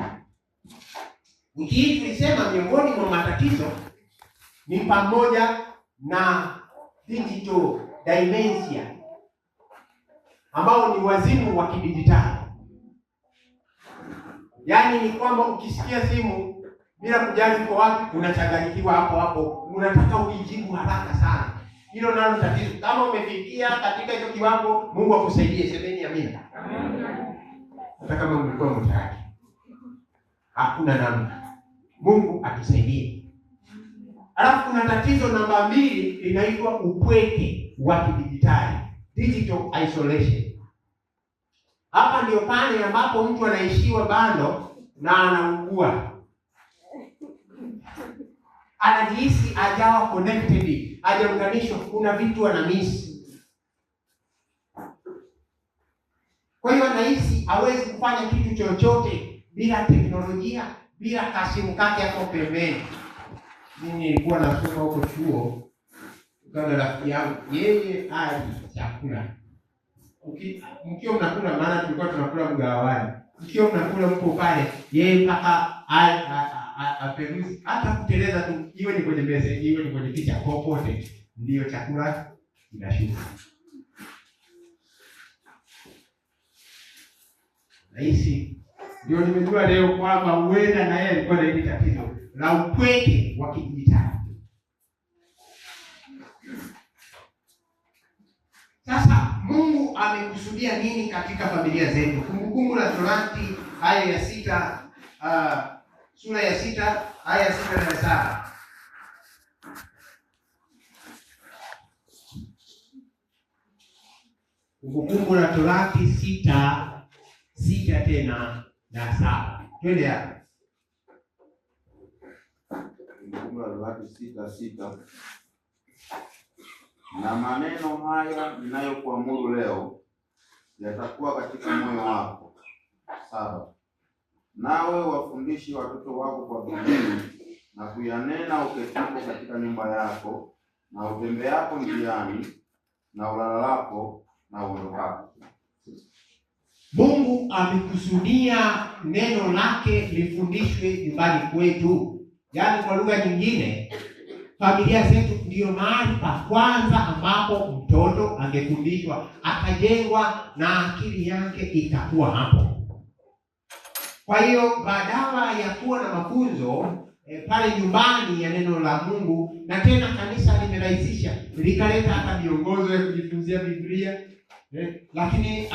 Wiki hii tulisema miongoni mwa matatizo ni pamoja na digital dementia, ambao ni wazimu wa kidijitali. Yaani ni kwamba ukisikia simu bila kujali kwa wapi unachanganyikiwa hapo hapo, unataka ujibu haraka sana. Hilo nalo tatizo. Kama umefikia katika hiyo kiwango, Mungu akusaidie, semeni amina. Hata kama mlikuwa mtaki, hakuna namna. Mungu atusaidie. Alafu kuna tatizo namba 2 linaitwa upweke wa kidijitali, digital isolation. Hapa ndio pale ambapo mtu anaishiwa bando na anaugua. Anajihisi hajawa connected, hajaunganishwa, kuna vitu anamiss. Kwa hiyo anahisi hawezi kufanya kitu chochote bila teknolojia, bila kasimu kake hapo pembeni. Mimi nilikuwa nasoma huko chuo, kana rafiki yangu, yeye ali chakula. Mkio mnakula, maana tulikuwa tunakula mgawani. Mkio mnakula mko pale, yeye mpaka aperuzi, hata kuteleza tu, iwe ni kwenye meza, iwe ni kwenye picha, popote ndio chakula kinashuka. Rahisi. Ndio nimejua leo kwamba huenda na yeye alikuwa na hili tatizo la upweke wa kidijitali. Sasa Mungu amekusudia nini katika familia zetu? Kumbukumbu la Torati aya ya 6, sura ya 6 aya ya 6 na 7. Kumbukumbu la Torati 6 tena na 7. Twende hapo. Kumbukumbu la Torati 6:6. Na maneno haya ninayokuamuru leo yatakuwa katika moyo wako. 7. Nawe wafundishe watoto wako kwa bidii na kuyanena uketipo katika nyumba yako na utembeapo njiani na ulalalapo na uondokapo. Mungu amekusudia neno lake lifundishwe nyumbani kwetu. Yaani kwa lugha nyingine, familia zetu ndio mahali pa kwanza ambapo mtoto angefundishwa, akajengwa na akili yake itakuwa hapo. Kwa hiyo badala ya kuwa na mafunzo pale nyumbani ya neno la Mungu, na tena kanisa limerahisisha, likaleta hata miongozo ya kujifunzia Biblia, lakini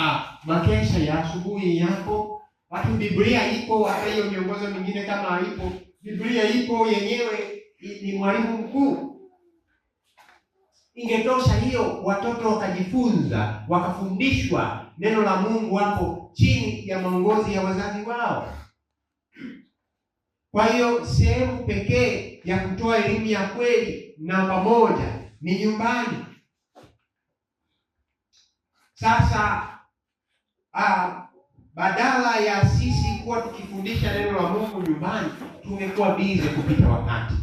makesha ya asubuhi yapo, watu Biblia ipo, hata hiyo miongozo mingine kama haipo, Biblia ipo yenyewe, ni mwalimu mkuu. Ingetosha hiyo, watoto wakajifunza, wakafundishwa neno la Mungu hapo chini ya maongozi ya wazazi wao. Kwa hiyo sehemu pekee ya kutoa elimu ya kweli namba moja ni nyumbani. Sasa badala ya sisi kuwa tukifundisha neno la Mungu nyumbani, tumekuwa bize kupita wakati.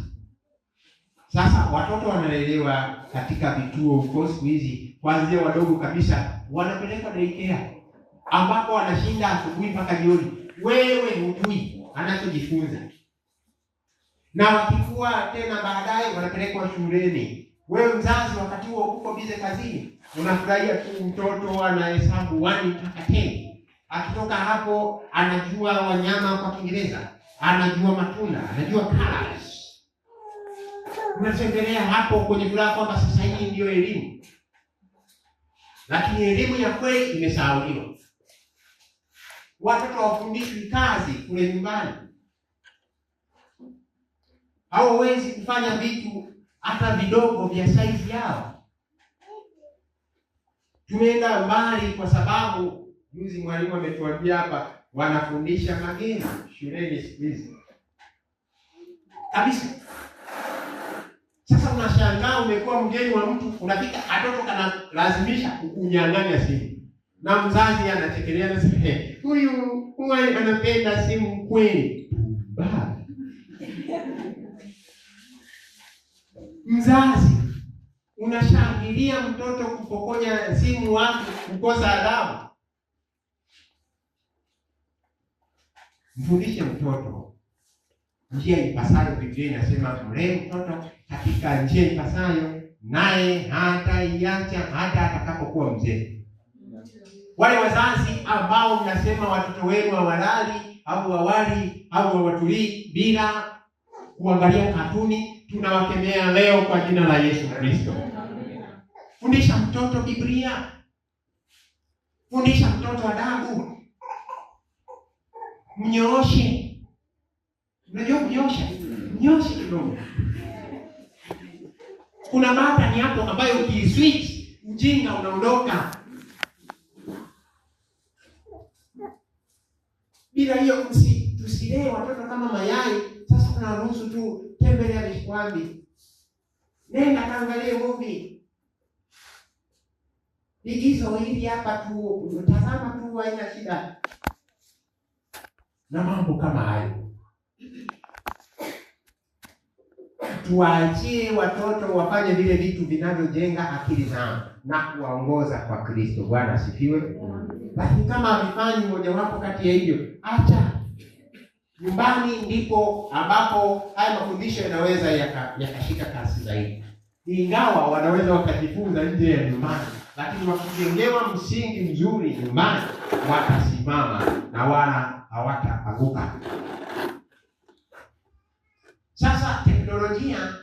Sasa watoto wanalelewa katika vituo huko siku hizi, kuanzia wadogo kabisa wanapelekwa daycare, ambapo wanashinda asubuhi mpaka jioni. Wewe hujui anachojifunza. Na wakikua tena baadaye wanapelekwa shuleni. Wewe mzazi wakati huo uko bize kazini, unafurahia tu mtoto anahesabu 1 mpaka 10. Akitoka hapo anajua wanyama kwa Kiingereza, anajua matunda, anajua colors. Unatembelea hapo kwenye furaha kwamba sasa hii ndio elimu. Lakini elimu ya kweli imesahauliwa. Watoto wafundishwi kazi kule nyumbani. Hawawezi kufanya vitu hata vidogo vya size yao. Tumeenda mbali kwa sababu juzi mwalimu ametuambia hapa wanafundisha mageni shuleni siku hizi. Kabisa. Sasa unashangaa umekuwa mgeni wa mtu, unafika atoto kana lazimisha kukunyang'anya simu. Na mzazi anatekelea na sema, huyu anapenda simu kweli. Baba. Mzazi unashangilia mtoto kupokonya simu wako, kukosa adabu. Mfundishe mtoto njia ipasayo. Biblia inasema mlee mtoto katika njia ipasayo, naye hataiacha hata atakapokuwa mzee. Wale wazazi ambao mnasema watoto wenu hawalali au hawali au hawatulii bila kuangalia katuni, tunawakemea leo kwa jina la Yesu Kristo. Fundisha mtoto Biblia. Fundisha mtoto adabu. Mnyooshe. Unajua kunyosha? Mnyoshe kidogo. Kuna mada ni hapo ambayo ukiswitch ujinga unaondoka. Bila hiyo tusilee watoto kama mayai. Sasa tunaruhusu tu tembelea vishikwambi. Nenda kaangalie movie. Igizo hili hapa tu, tazama tu, haina shida. Na mambo kama hayo. Tuwaachie watoto wafanye vile vitu vinavyojenga akili zao na kuwaongoza kwa Kristo. Bwana asifiwe. Lakini kama havifanyi mojawapo kati ya hivyo, acha. Nyumbani ndipo ambapo haya mafundisho yanaweza yakashika kasi zaidi. Ingawa wanaweza wakajifunza nje ya nyumbani, lakini wakijengewa msingi mzuri nyumbani, watasimama na wala hawataanguka. Sasa teknolojia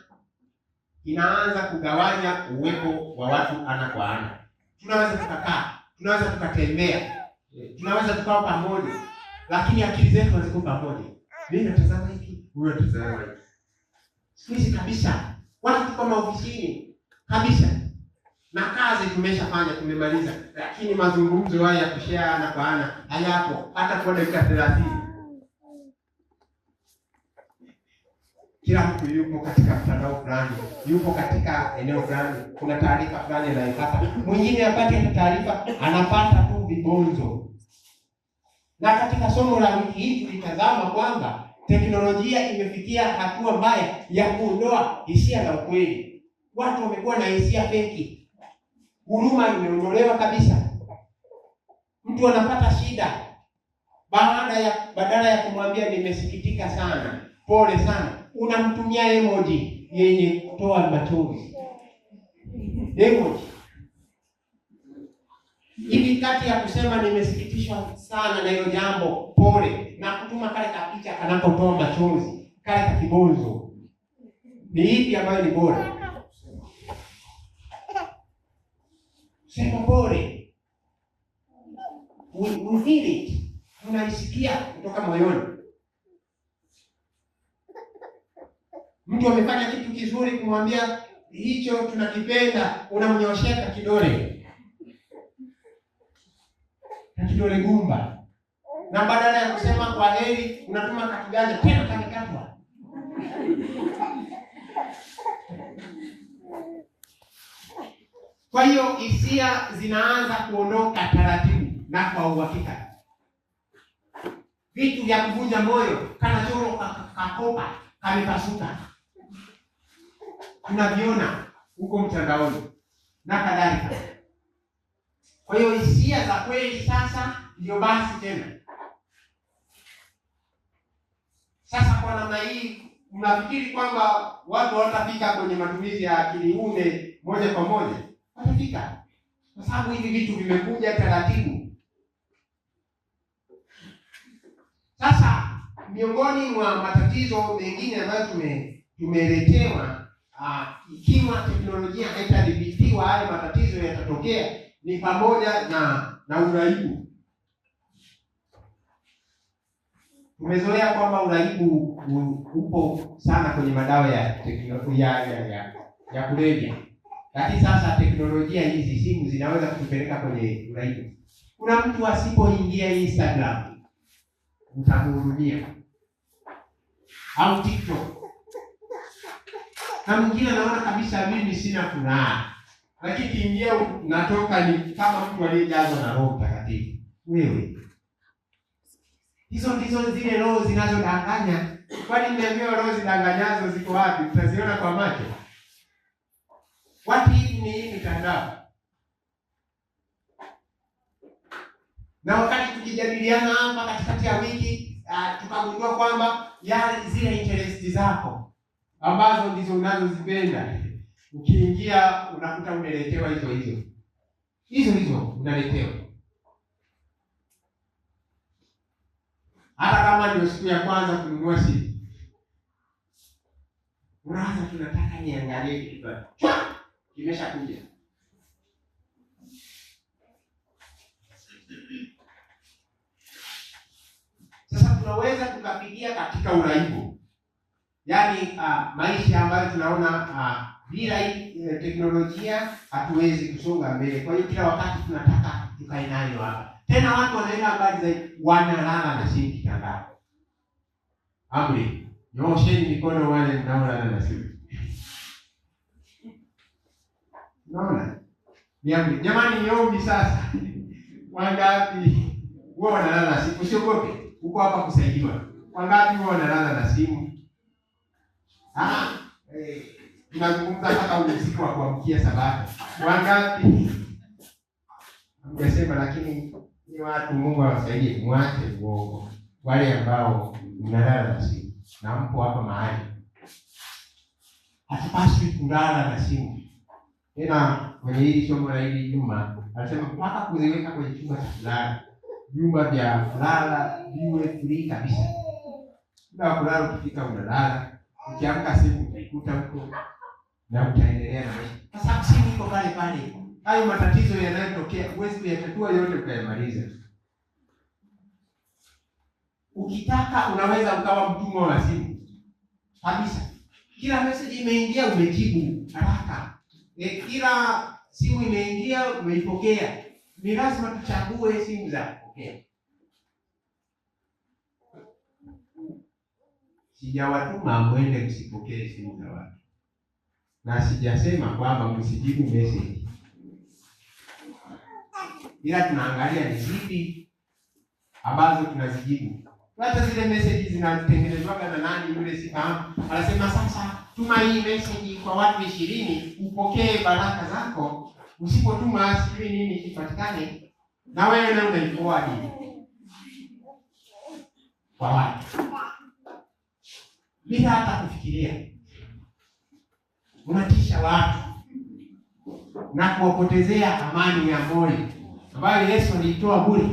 inaanza kugawanya uwepo wa watu ana kwa ana. Tunaweza tukakaa, tunaweza tukatembea, tunaweza tukawa pamoja, lakini akili zetu haziko pamoja. Mimi natazama hiki, wewe unatazama hiki. Sisi kabisa, watu tuko maofisini kabisa. Na kazi tumeshafanya, tumemaliza, lakini mazungumzo haya ya kushare ana kwa ana hayapo hata kwa dakika 30. Kila mtu yupo katika mtandao fulani, yupo katika eneo fulani, kuna taarifa fulani anayopata. Mwingine apate taarifa, anapata tu vibonzo. Na katika somo la wiki hii tulitazama kwamba teknolojia imefikia hatua mbaya ya kuondoa hisia za ukweli. Watu wamekuwa na hisia feki. huruma imeondolewa kabisa. Mtu anapata shida, badala ya kumwambia nimesikitika sana, pole sana, unamtumia emoji yenye kutoa machozi. Emoji hivi kati ya kusema nimesikitishwa sana na hilo jambo, pole, na kutuma kale kapicha kanapotoa machozi, kale ka kibonzo, ni ipi ambayo ni bora? Sema pole. We feel it. Unaisikia kutoka moyoni. Mtu amefanya kitu kizuri, kumwambia hicho tunakipenda, unamnyosheka kidole. Na kidole gumba. Na badala ya kusema kwa heri, unatuma kakiganja tena kamekatwa. Kwa hiyo hisia zinaanza kuondoka taratibu na kwa uhakika. Vitu vya kuvunja moyo, kana choro kakopa, kamepasuka, tunaviona huko mtandaoni na kadhalika. Kwa hiyo hisia za kweli sasa ndio basi tena. Sasa kwa namna hii, mnafikiri kwamba watu watafika kwenye matumizi ya akili unde moja kwa moja? Watafika. Kwa sababu hivi vitu vimekuja taratibu. Sasa miongoni mwa matatizo mengine ambayo tumeletewa, ikiwa teknolojia haitadhibitiwa, haya matatizo yatatokea, ni pamoja na uraibu. Tumezoea kwamba uraibu upo sana kwenye madawa ya teknolojia ya kulevya. Lakini sasa teknolojia hizi, simu zinaweza kutupeleka kwenye uraibu. Kuna mtu asipoingia Instagram utamhurumia, au TikTok. Na mwingine anaona kabisa mimi sina furaha, lakini kiingia natoka ni kama mtu aliyejazwa na Roho Mtakatifu. Wewe, hizo ndizo zile roho zinazodanganya. Kwani nimeambiwa roho zidanganyazo ziko wapi? Tutaziona kwa macho. Watu hivi ni hii mitandao. Na wakati tukijadiliana hapa katikati ya wiki, tukagundua kwamba zile interest zako ambazo ndizo unazozipenda, ukiingia unakuta umeletewa hizo unaletewa. Hata kama ndio siku ya kwanza kununua simu, unaanza tunataka niangalie kitu kimeshakuja. Sasa tunaweza tukapigia katika uraibu. Yaani maisha ambayo tunaona bila teknolojia hatuwezi kusonga mbele. Kwa hiyo kila wakati tunataka tukae nayo hapa. Tena watu wanaenda habari zaidi, wanalala na simu kitandani. Amri, nyosheni mikono wale mnaolala na simu. Unaona? Niambi, jamani niombi sasa. Wangapi wao wanalala na simu? Usiogope. Uko hapa kusaidiwa. Wangapi wao wanalala na simu? Tunazungumza hata usiku wa kuamkia Sabato. Wangapi? Ungesema lakini ni watu Mungu awasaidie, mwache uongo. Wale ambao mnalala na simu na mpo hapa mahali, hatupaswi kulala na simu. Tena kwenye hili somo la hili juma, anasema mpaka kuziweka kwenye chumba cha kulala. Vyumba vya kulala viwe free kabisa. Muda wa kulala ukifika unalala, ukiamka simu utaikuta huko na utaendelea na maisha. Kwa sababu simu iko pale pale. Hayo matatizo yanayotokea huwezi kuyatatua yote ukayamaliza. Ukitaka unaweza ukawa mtumwa wa simu kabisa. Kila message imeingia umejibu haraka. Kila simu imeingia umeipokea. Ni lazima tuchague simu za kupokea. Sijawatuma mwende msipokee simu za watu. Na sijasema kwamba msijibu message. Ila tunaangalia ni zipi ambazo tunazijibu. Hata zile message zinatengenezwa na nani yule sifahamu. Anasema sasa tuma hii message kwa watu 20 upokee baraka zako usipotuma sijui nini kipatikane, na wewe na unaiforward kwa watu bila hata kufikiria. Unatisha watu na kuwapotezea amani ya moyo ambayo Yesu alitoa bure.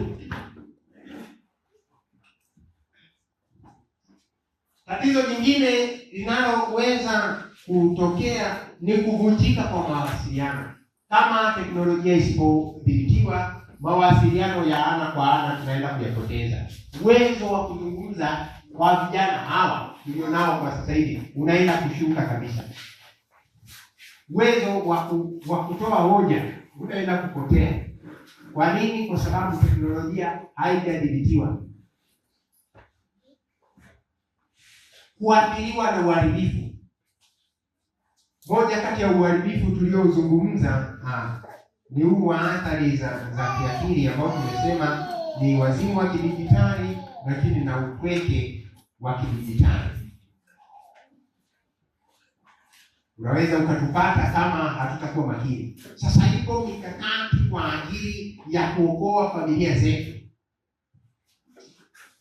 Tatizo jingine linaloweza kutokea ni kuvunjika kwa mawasiliano. Kama teknolojia isipodhibitiwa, mawasiliano ya ana kwa ana tunaenda kuyapoteza. Uwezo wa kuzungumza kwa vijana hawa ndio nao kwa sasa hivi unaenda kushuka kabisa. Uwezo wa kutoa hoja unaenda kupotea. Kwa nini? Kwa sababu teknolojia haijadhibitiwa. Kuathiriwa na uharibifu. Moja kati ya uharibifu tuliozungumza ni huu wa athari za kiakili ambao tumesema ni wazimu wa kidijitali, lakini na upweke wa kidijitali. Unaweza ukatupata kama hatutakuwa makini. Sasa ipo mikakati kwa ajili ya kuokoa familia zetu.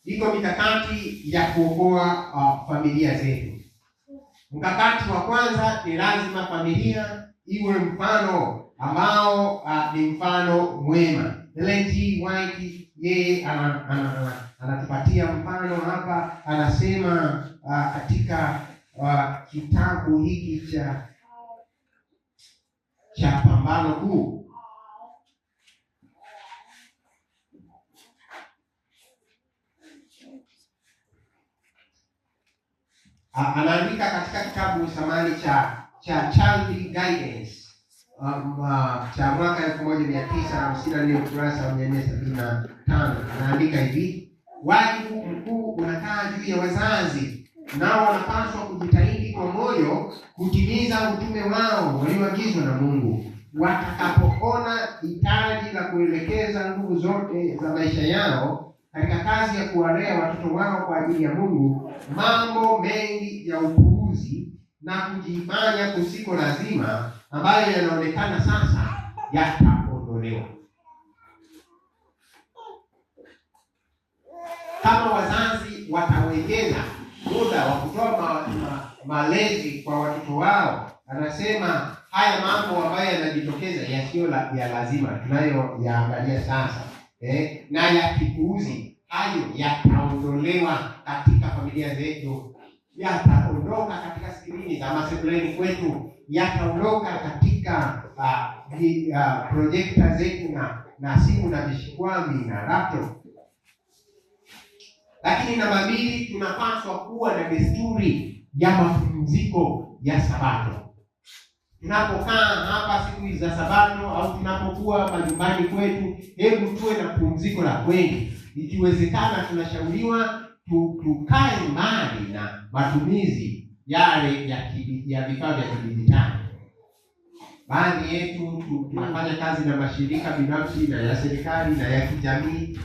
Iko mikakati ya kuokoa familia zetu. Mkakati wa kwanza ni lazima familia iwe mfano ambao ni mfano mwema. Ellen G. White yeye anatupatia mfano hapa, anasema katika kitabu hiki cha Pambano Kuu. Anaandika katika kitabu samani cha Child Guidance cha mwaka 1954 ukurasa wa 475. Anaandika hivi: wajibu mkuu unakaa juu ya wazazi, nao wanapaswa kujitahidi kwa moyo kutimiza utume wao walioagizwa na Mungu. Watakapoona hitaji la kuelekeza nguvu zote za maisha yao katika kazi ya kuwalea watoto wao kwa ajili ya Mungu, mambo mengi ya upuuzi na kujifanya kusiko lazima ambayo yanaonekana sasa yataondolewa. Kama wazazi watawekeza muda wa kutoa malezi kwa watoto wao, anasema haya mambo ambayo yanajitokeza yasiyo ya lazima tunayoyaangalia sasa na ya kipuuzi, hayo yataondolewa katika familia zetu, yataondoka katika skrini za masebuleni kwetu, yataondoka katika projekta zetu na simu na vishikwambi na laptop. Lakini namba 2, tunapaswa kuwa na desturi ya mapumziko ya Sabato. Tunapokaa hapa siku za Sabato au tunapokuwa majumbani kwetu, hebu tuwe na pumziko la kweli. Ikiwezekana tunashauriwa tukae mbali na matumizi yale ya vifaa vya kidijitali. Baadhi yetu tunafanya kazi na mashirika binafsi na ya serikali na ya kijamii,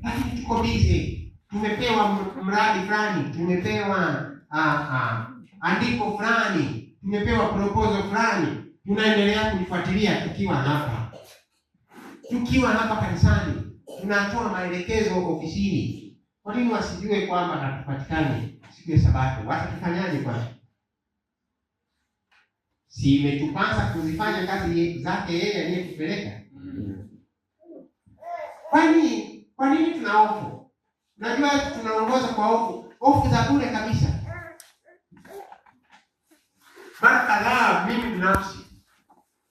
lakini tuko busy. Tumepewa mradi fulani, tumepewa andiko fulani, tumepewa proposal fulani, tunaendelea kulifuatilia tukiwa hapa kanisani, tunatoa maelekezo ofisini. Kwa nini wasijue kwamba hatupatikani siku ya Sabato? Watatufanyaje kwani? Si imetupasa kuzifanya kazi zake yeye aliyetupeleka? Kwa nini tuna hofu? Najua tunaongoza kwa hofu za bure kabisa. Mara kadhaa mimi binafsi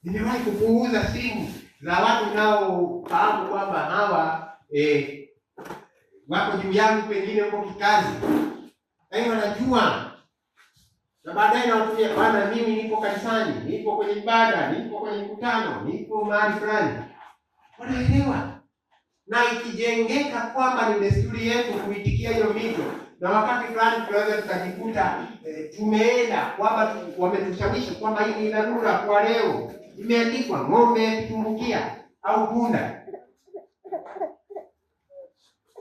nimewahi kupuuza simu za watu nao fahamu kwamba hawa wako juu yangu, pengine huko kikazi. Hayo wanajua. Na baadaye nawaambia, bwana, mimi nipo kanisani, nipo kwenye ibada, nipo kwenye mkutano, nipo mahali fulani. Wanaelewa. Na ikijengeka kwamba ni desturi yetu kuitikia hiyo mito, na wakati fulani tunaweza tukajikuta tumeenda kwamba wametushawishi kwamba hii ni dharura kwa leo, imeandikwa ng'ombe kutumbukia au punda.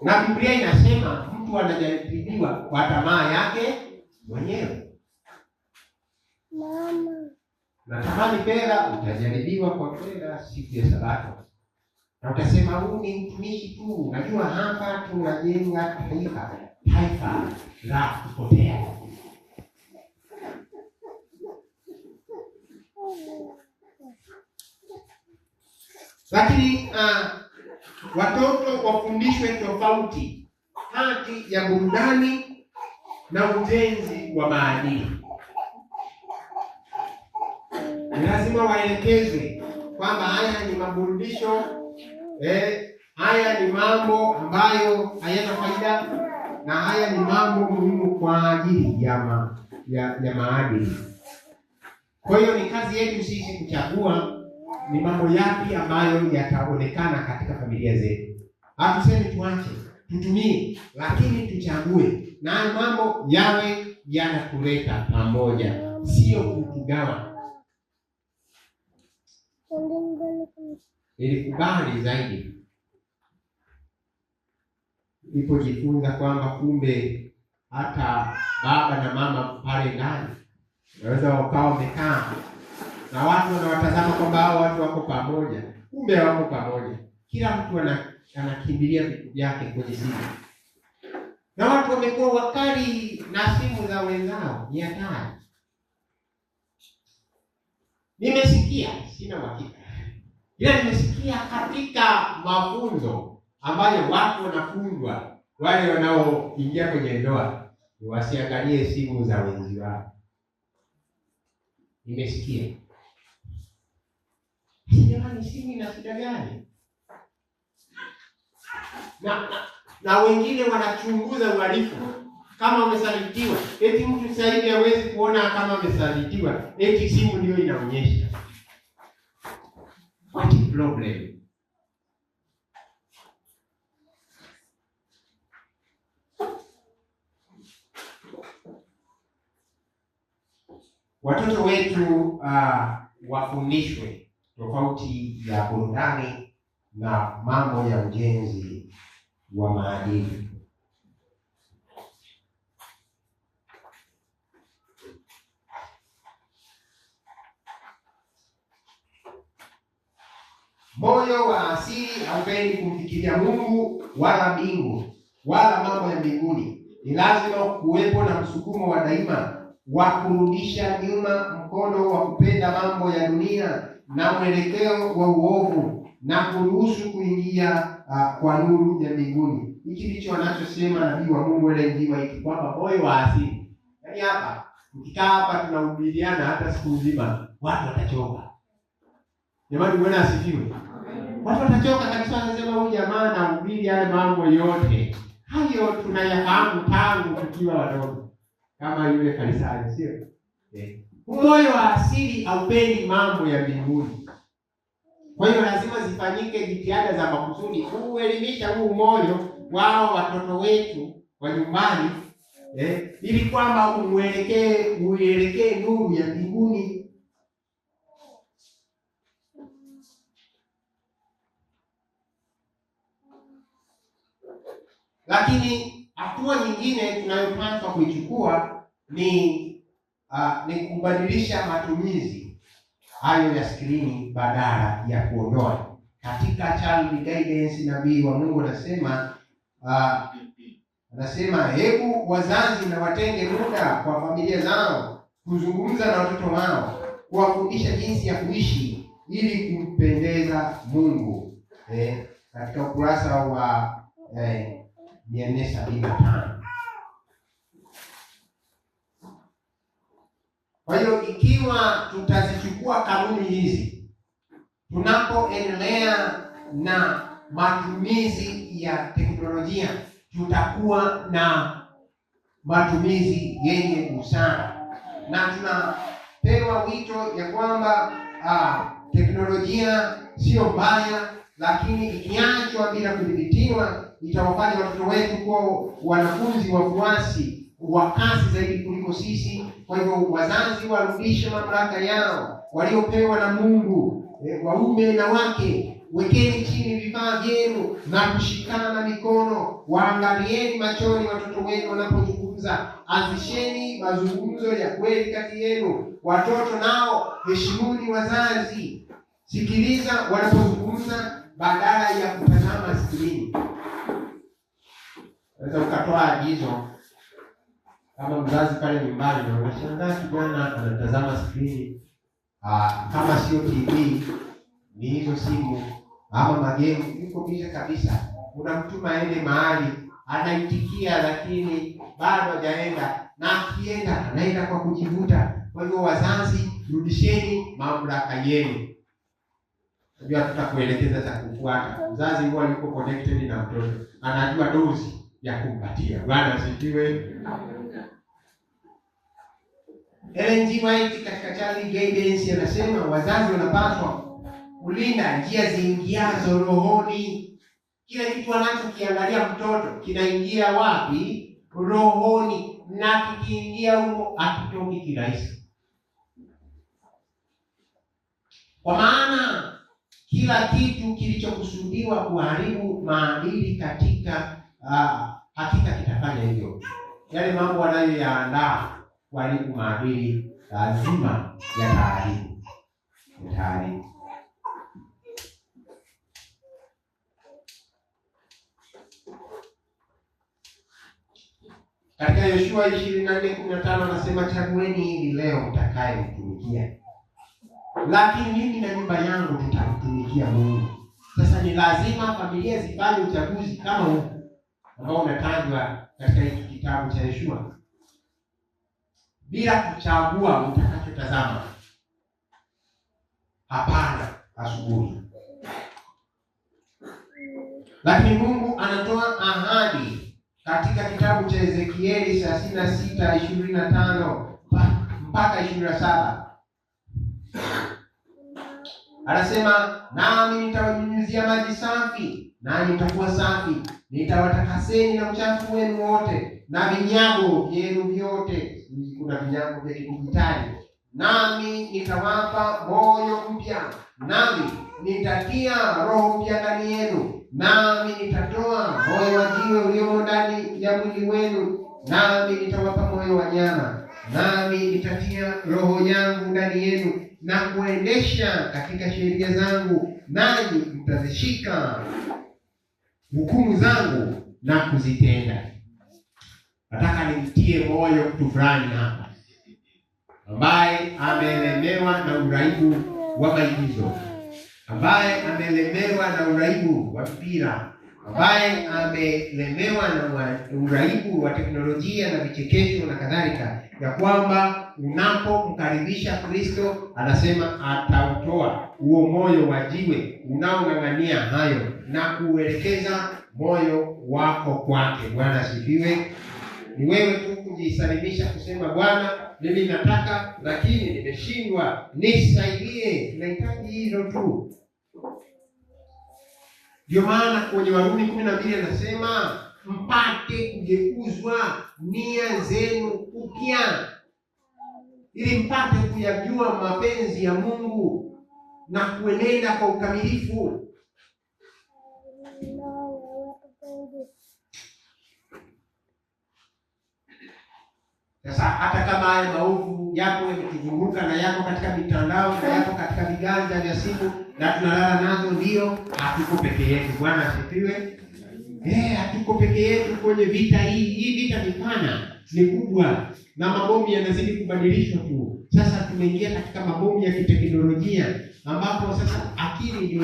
Na Biblia inasema mtu anajaribiwa kwa tamaa yake mwenyewe. Unatamani fedha, utajaribiwa kwa fedha siku ya Sabato. Na utasema huu ni mtumishi tu. Unajua hapa tunajenga taifa la kupotea. Lakini watoto wafundishwe tofauti kati ya burudani na ujenzi wa maadili. Ni lazima waelekezwe kwamba haya ni maburudisho, haya ni mambo ambayo hayana faida, na haya ni mambo muhimu kwa ajili ya maadili. Kwa hiyo ni kazi yetu sisi kuchagua ni mambo yapi ambayo yataonekana katika familia zetu. Hatusemi tuache, tutumie, lakini tuchague na mambo yawe yanatuleta pamoja, sio kutugawa. Nilikubali zaidi nilipojifunza kwamba kumbe hata baba na mama pale ndani wanaweza wakawa wamekaa na watu wanawatazama kwamba hao watu wako pamoja, kumbe wako pamoja. Kila mtu anakimbilia vitu vyake kwenye simu, na watu wamekuwa wakali na simu za wenzao. Ni hatari. Nimesikia, sina uhakika, ila nimesikia katika mafunzo ambayo watu wanafunzwa, wale wanaoingia kwenye ndoa wasiangalie simu za wenzi wao. Nimesikia. Jamani, simu ina shida gani? Na wengine wanachunguza uhalifu kama wamesalitiwa. Eti mtu sasa hivi hawezi kuona kama amesalitiwa, eti simu ndio inaonyesha. What is problem? Watoto wetu wafundishwe tofauti ya burudani na mambo ya ujenzi wa maadili. Moyo wa asili haupendi kumfikiria Mungu wala mbingu wala mambo ya mbinguni. Ni lazima kuwepo na msukumo wa daima wa kurudisha nyuma mkono wa kupenda mambo ya dunia na mwelekeo wa uovu na kuruhusu kuingia kwa nuru ya mbinguni. Hiki ndicho anachosema nabii wa Mungu aliyejiwa hiki kwamba moyo wa asili. Yaani hapa ukikaa hapa tunahubiriana hata siku nzima, watu watachoka. Jamani, Bwana asifiwe. Watu watachoka kabisa, anasema huyu jamaa anahubiri yale mambo yote. Hayo tunayafahamu tangu tukiwa wadogo. Kama yule Farisayo, sio? Moyo wa asili haupendi mambo ya mbinguni. Kwa hiyo lazima zifanyike jitihada za makusudi kuelimisha huu moyo wao watoto wetu wa nyumbani, ili kwamba uelekee nuru ya mbinguni. Lakini hatua nyingine tunayopaswa kuichukua ni kubadilisha matumizi hayo ya skrini badala ya kuondoa. Katika Child Guidance nabii wa Mungu anasema hebu wazazi na watenge muda kwa familia zao kuzungumza na watoto wao, kuwafundisha jinsi ya kuishi ili kumpendeza Mungu. Katika ukurasa wa 475. Kwa hiyo ikiwa tutazichukua kanuni hizi, tunapoendelea na matumizi ya teknolojia, tutakuwa na matumizi yenye busara. Na tunapewa wito ya kwamba teknolojia sio mbaya, lakini ikiachwa bila kudhibitiwa itawafanya watoto wetu kuwa wanafunzi wafuasi wa kasi zaidi kuliko sisi. Kwa hivyo wazazi warudishe mamlaka yao waliopewa na Mungu. Waume na wake, wekeni chini vifaa vyenu na kushikana mikono. Waangalieni machoni watoto wenu wanapozungumza wanapozungumza, anzisheni mazungumzo ya kweli kati yenu. Watoto nao heshimuni wazazi. Sikiliza wanapozungumza badala ya kutazama skrini. Unaweza ukatoa agizo kama mzazi pale nyumbani na unashangaa kijana anatazama skrini. Kama sio TV ni hizo simu ama magemu, yuko bize kabisa. Unamtuma aende mahali, anaitikia lakini bado hajaenda, na akienda anaenda kwa kujivuta. Kwa hivyo wazazi, rudisheni mamlaka yenu. Ndio tutakuelekeza cha kufuata. Mzazi huwa yuko connected na mtoto, anajua dozi ya kumpatia. Bwana asifiwe. Ellen G. White katika Child Guidance anasema wazazi wanapaswa kulinda njia ziingiazo rohoni. Kila kitu anachokiangalia mtoto kinaingia wapi? Rohoni, na kikiingia huko akitoki kirahisi. Kwa maana kila kitu kilichokusudiwa kuharibu maadili katika hakika kitafanya hivyo. Yale mambo wanayoyaandaa kuharibu maadili lazima yataharibu. Katika Yoshua 24:15 anasema, chagueni hivi leo mtakaye mtumikia, lakini mimi na nyumba yangu tutamtumikia Mungu. Sasa ni lazima familia zifanye uchaguzi kama huu ambao umetajwa katika hiki kitabu cha Yoshua, bila kuchagua mtakachotazama. Hapana, asubuhi. Lakini Mungu anatoa ahadi katika kitabu cha Ezekieli 36:25 mpaka 27. Anasema, nami nitawanyunyizia maji safi, nanyi mtakuwa safi. Nitawatakaseni na uchafu wenu wote na vinyago vyenu vyote. Kuna vinyago vya kidijitali. Nami nitawapa moyo mpya, nami nitatia roho mpya ndani yenu, nami nitatoa moyo wa jiwe uliomo ndani ya mwili wenu, nami nitawapa moyo wa nyama, nami nitatia roho yangu ndani yenu na kuendesha katika sheria zangu, nanyi mtazishika hukumu zangu na kuzitenda. Nataka nimtie moyo mtu fulani hapa ambaye amelemewa na uraibu wa maigizo, ambaye amelemewa na uraibu wa mpira, ambaye amelemewa na uraibu wa teknolojia na vichekesho na kadhalika, ya kwamba unapomkaribisha Kristo anasema atautoa huo moyo wa jiwe unaong'ang'ania hayo na kuelekeza moyo wako kwake. Bwana asifiwe. Ni wewe tu kujisalimisha kusema, Bwana, mimi nataka lakini nimeshindwa, nisaidie. Tunahitaji hilo tu. Ndio maana kwenye Warumi 12 anasema mpate kugeuzwa nia zenu upya, ili mpate kuyajua mapenzi ya Mungu na kuenenda kwa ukamilifu. Sasa hata kama haya maovu yako yakizunguka na yako katika mitandao na yako katika viganja vya simu na tunalala nazo, ndio hatuko peke yetu. Bwana asifiwe. Hatuko peke yetu kwenye vita hii. Hii vita ni pana, ni kubwa, na mabomu yanazidi kubadilishwa tu. Sasa tumeingia katika mabomu ya kiteknolojia ambapo sasa akili ndio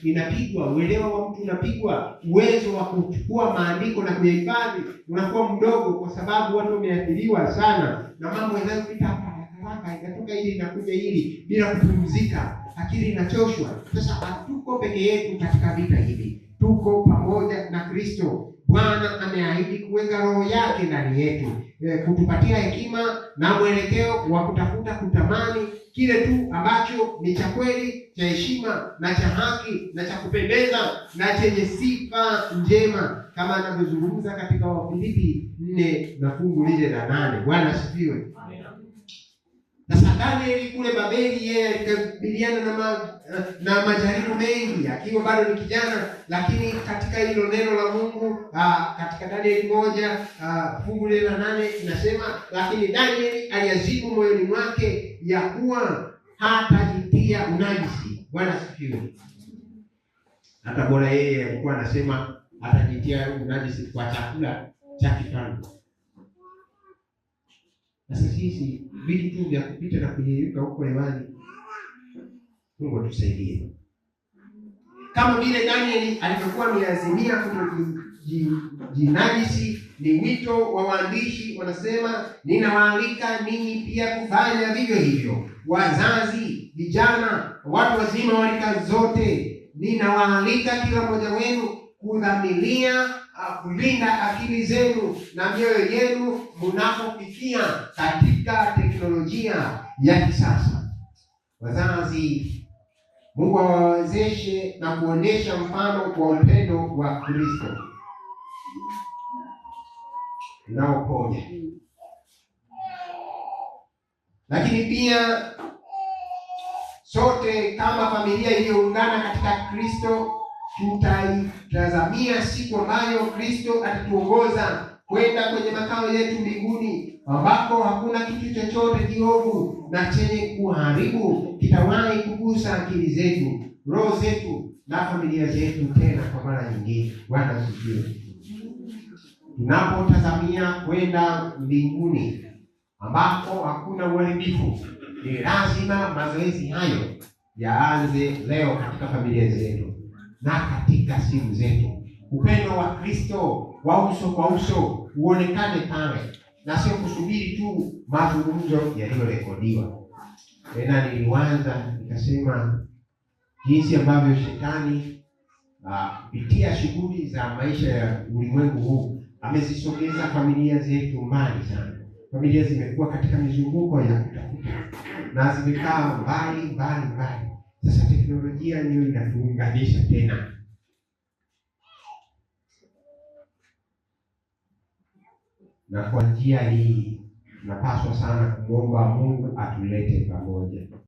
inapigwa, uelewa wa mtu unapigwa, uwezo wa kuchukua maandiko na kuyahifadhi unakuwa mdogo, kwa sababu watu wameathiriwa sana na mambo yanayopita haraka, ikatoka hili inakuja hili bila kupumzika, akili inachoshwa. Sasa hatuko peke yetu katika vita hivi, tuko pamoja na Kristo. Bwana ameahidi kuweka roho yake ndani yetu, kutupatia hekima na mwelekeo wa kutafuta kutamani kile tu ambacho ni cha kweli, cha heshima na cha haki na cha kupendeza na chenye sifa njema, kama anavyozungumza katika Wafilipi 4 na fungu lile la 8. Bwana asifiwe. Sasa Danieli kule Babeli, yeye alikabiliana na majaribu mengi akiwa bado ni kijana, lakini katika hilo neno la Mungu katika Danieli 1 fungu la 8 inasema, lakini Danieli aliazimu moyoni mwake ya kuwa hatajitia unajisi. Bwana sifiwe. Hata bora yeye alikuwa anasema hatajitia unajisi kwa chakula cha kifalme. Sasa sisi vitu tu vya kupita na kuyeyuka huko hewani, Mungu atusaidie. Kama vile Danieli alivyokuwa ameazimia kutojinajisi, ni wito wa waandishi, wanasema ninawaalika ninyi pia kufanya vivyo hivyo. Wazazi, vijana, watu wazima wa rika zote, ninawaalika kila mmoja wenu kudhamiria kulinda akili zenu na mioyo yenu mnapofikia katika teknolojia ya kisasa. Wazazi, Mungu awawezeshe na kuonesha mfano wa upendo wa Kristo unaoponya. Lakini pia sote kama familia iliyoungana katika Kristo tutaitazamia siku ambayo Kristo atatuongoza kwenda kwenye makao yetu mbinguni, ambako hakuna kitu chochote kiovu na chenye kuharibu kitawahi kugusa akili zetu, roho zetu na familia zetu tena kwa mara nyingine. Bwana asifiwe. Tunapotazamia kwenda mbinguni ambako hakuna uharibifu, ni lazima mazoezi hayo yaanze leo katika familia zetu na katika simu zetu. Upendo wa Kristo wa uso kwa uso uonekane pale, na sio kusubiri tu mazungumzo yaliyorekodiwa. Tena nilianza nikasema jinsi ambavyo shetani kupitia shughuli za maisha ya ulimwengu huu amezisogeza familia zetu mbali sana. Familia zimekuwa katika mizunguko ya kutafuta na zimekaa mbali. Sasa teknolojia ndiyo inatuunganisha tena. Na kwa njia hii tunapaswa sana kumwomba Mungu atulete pamoja.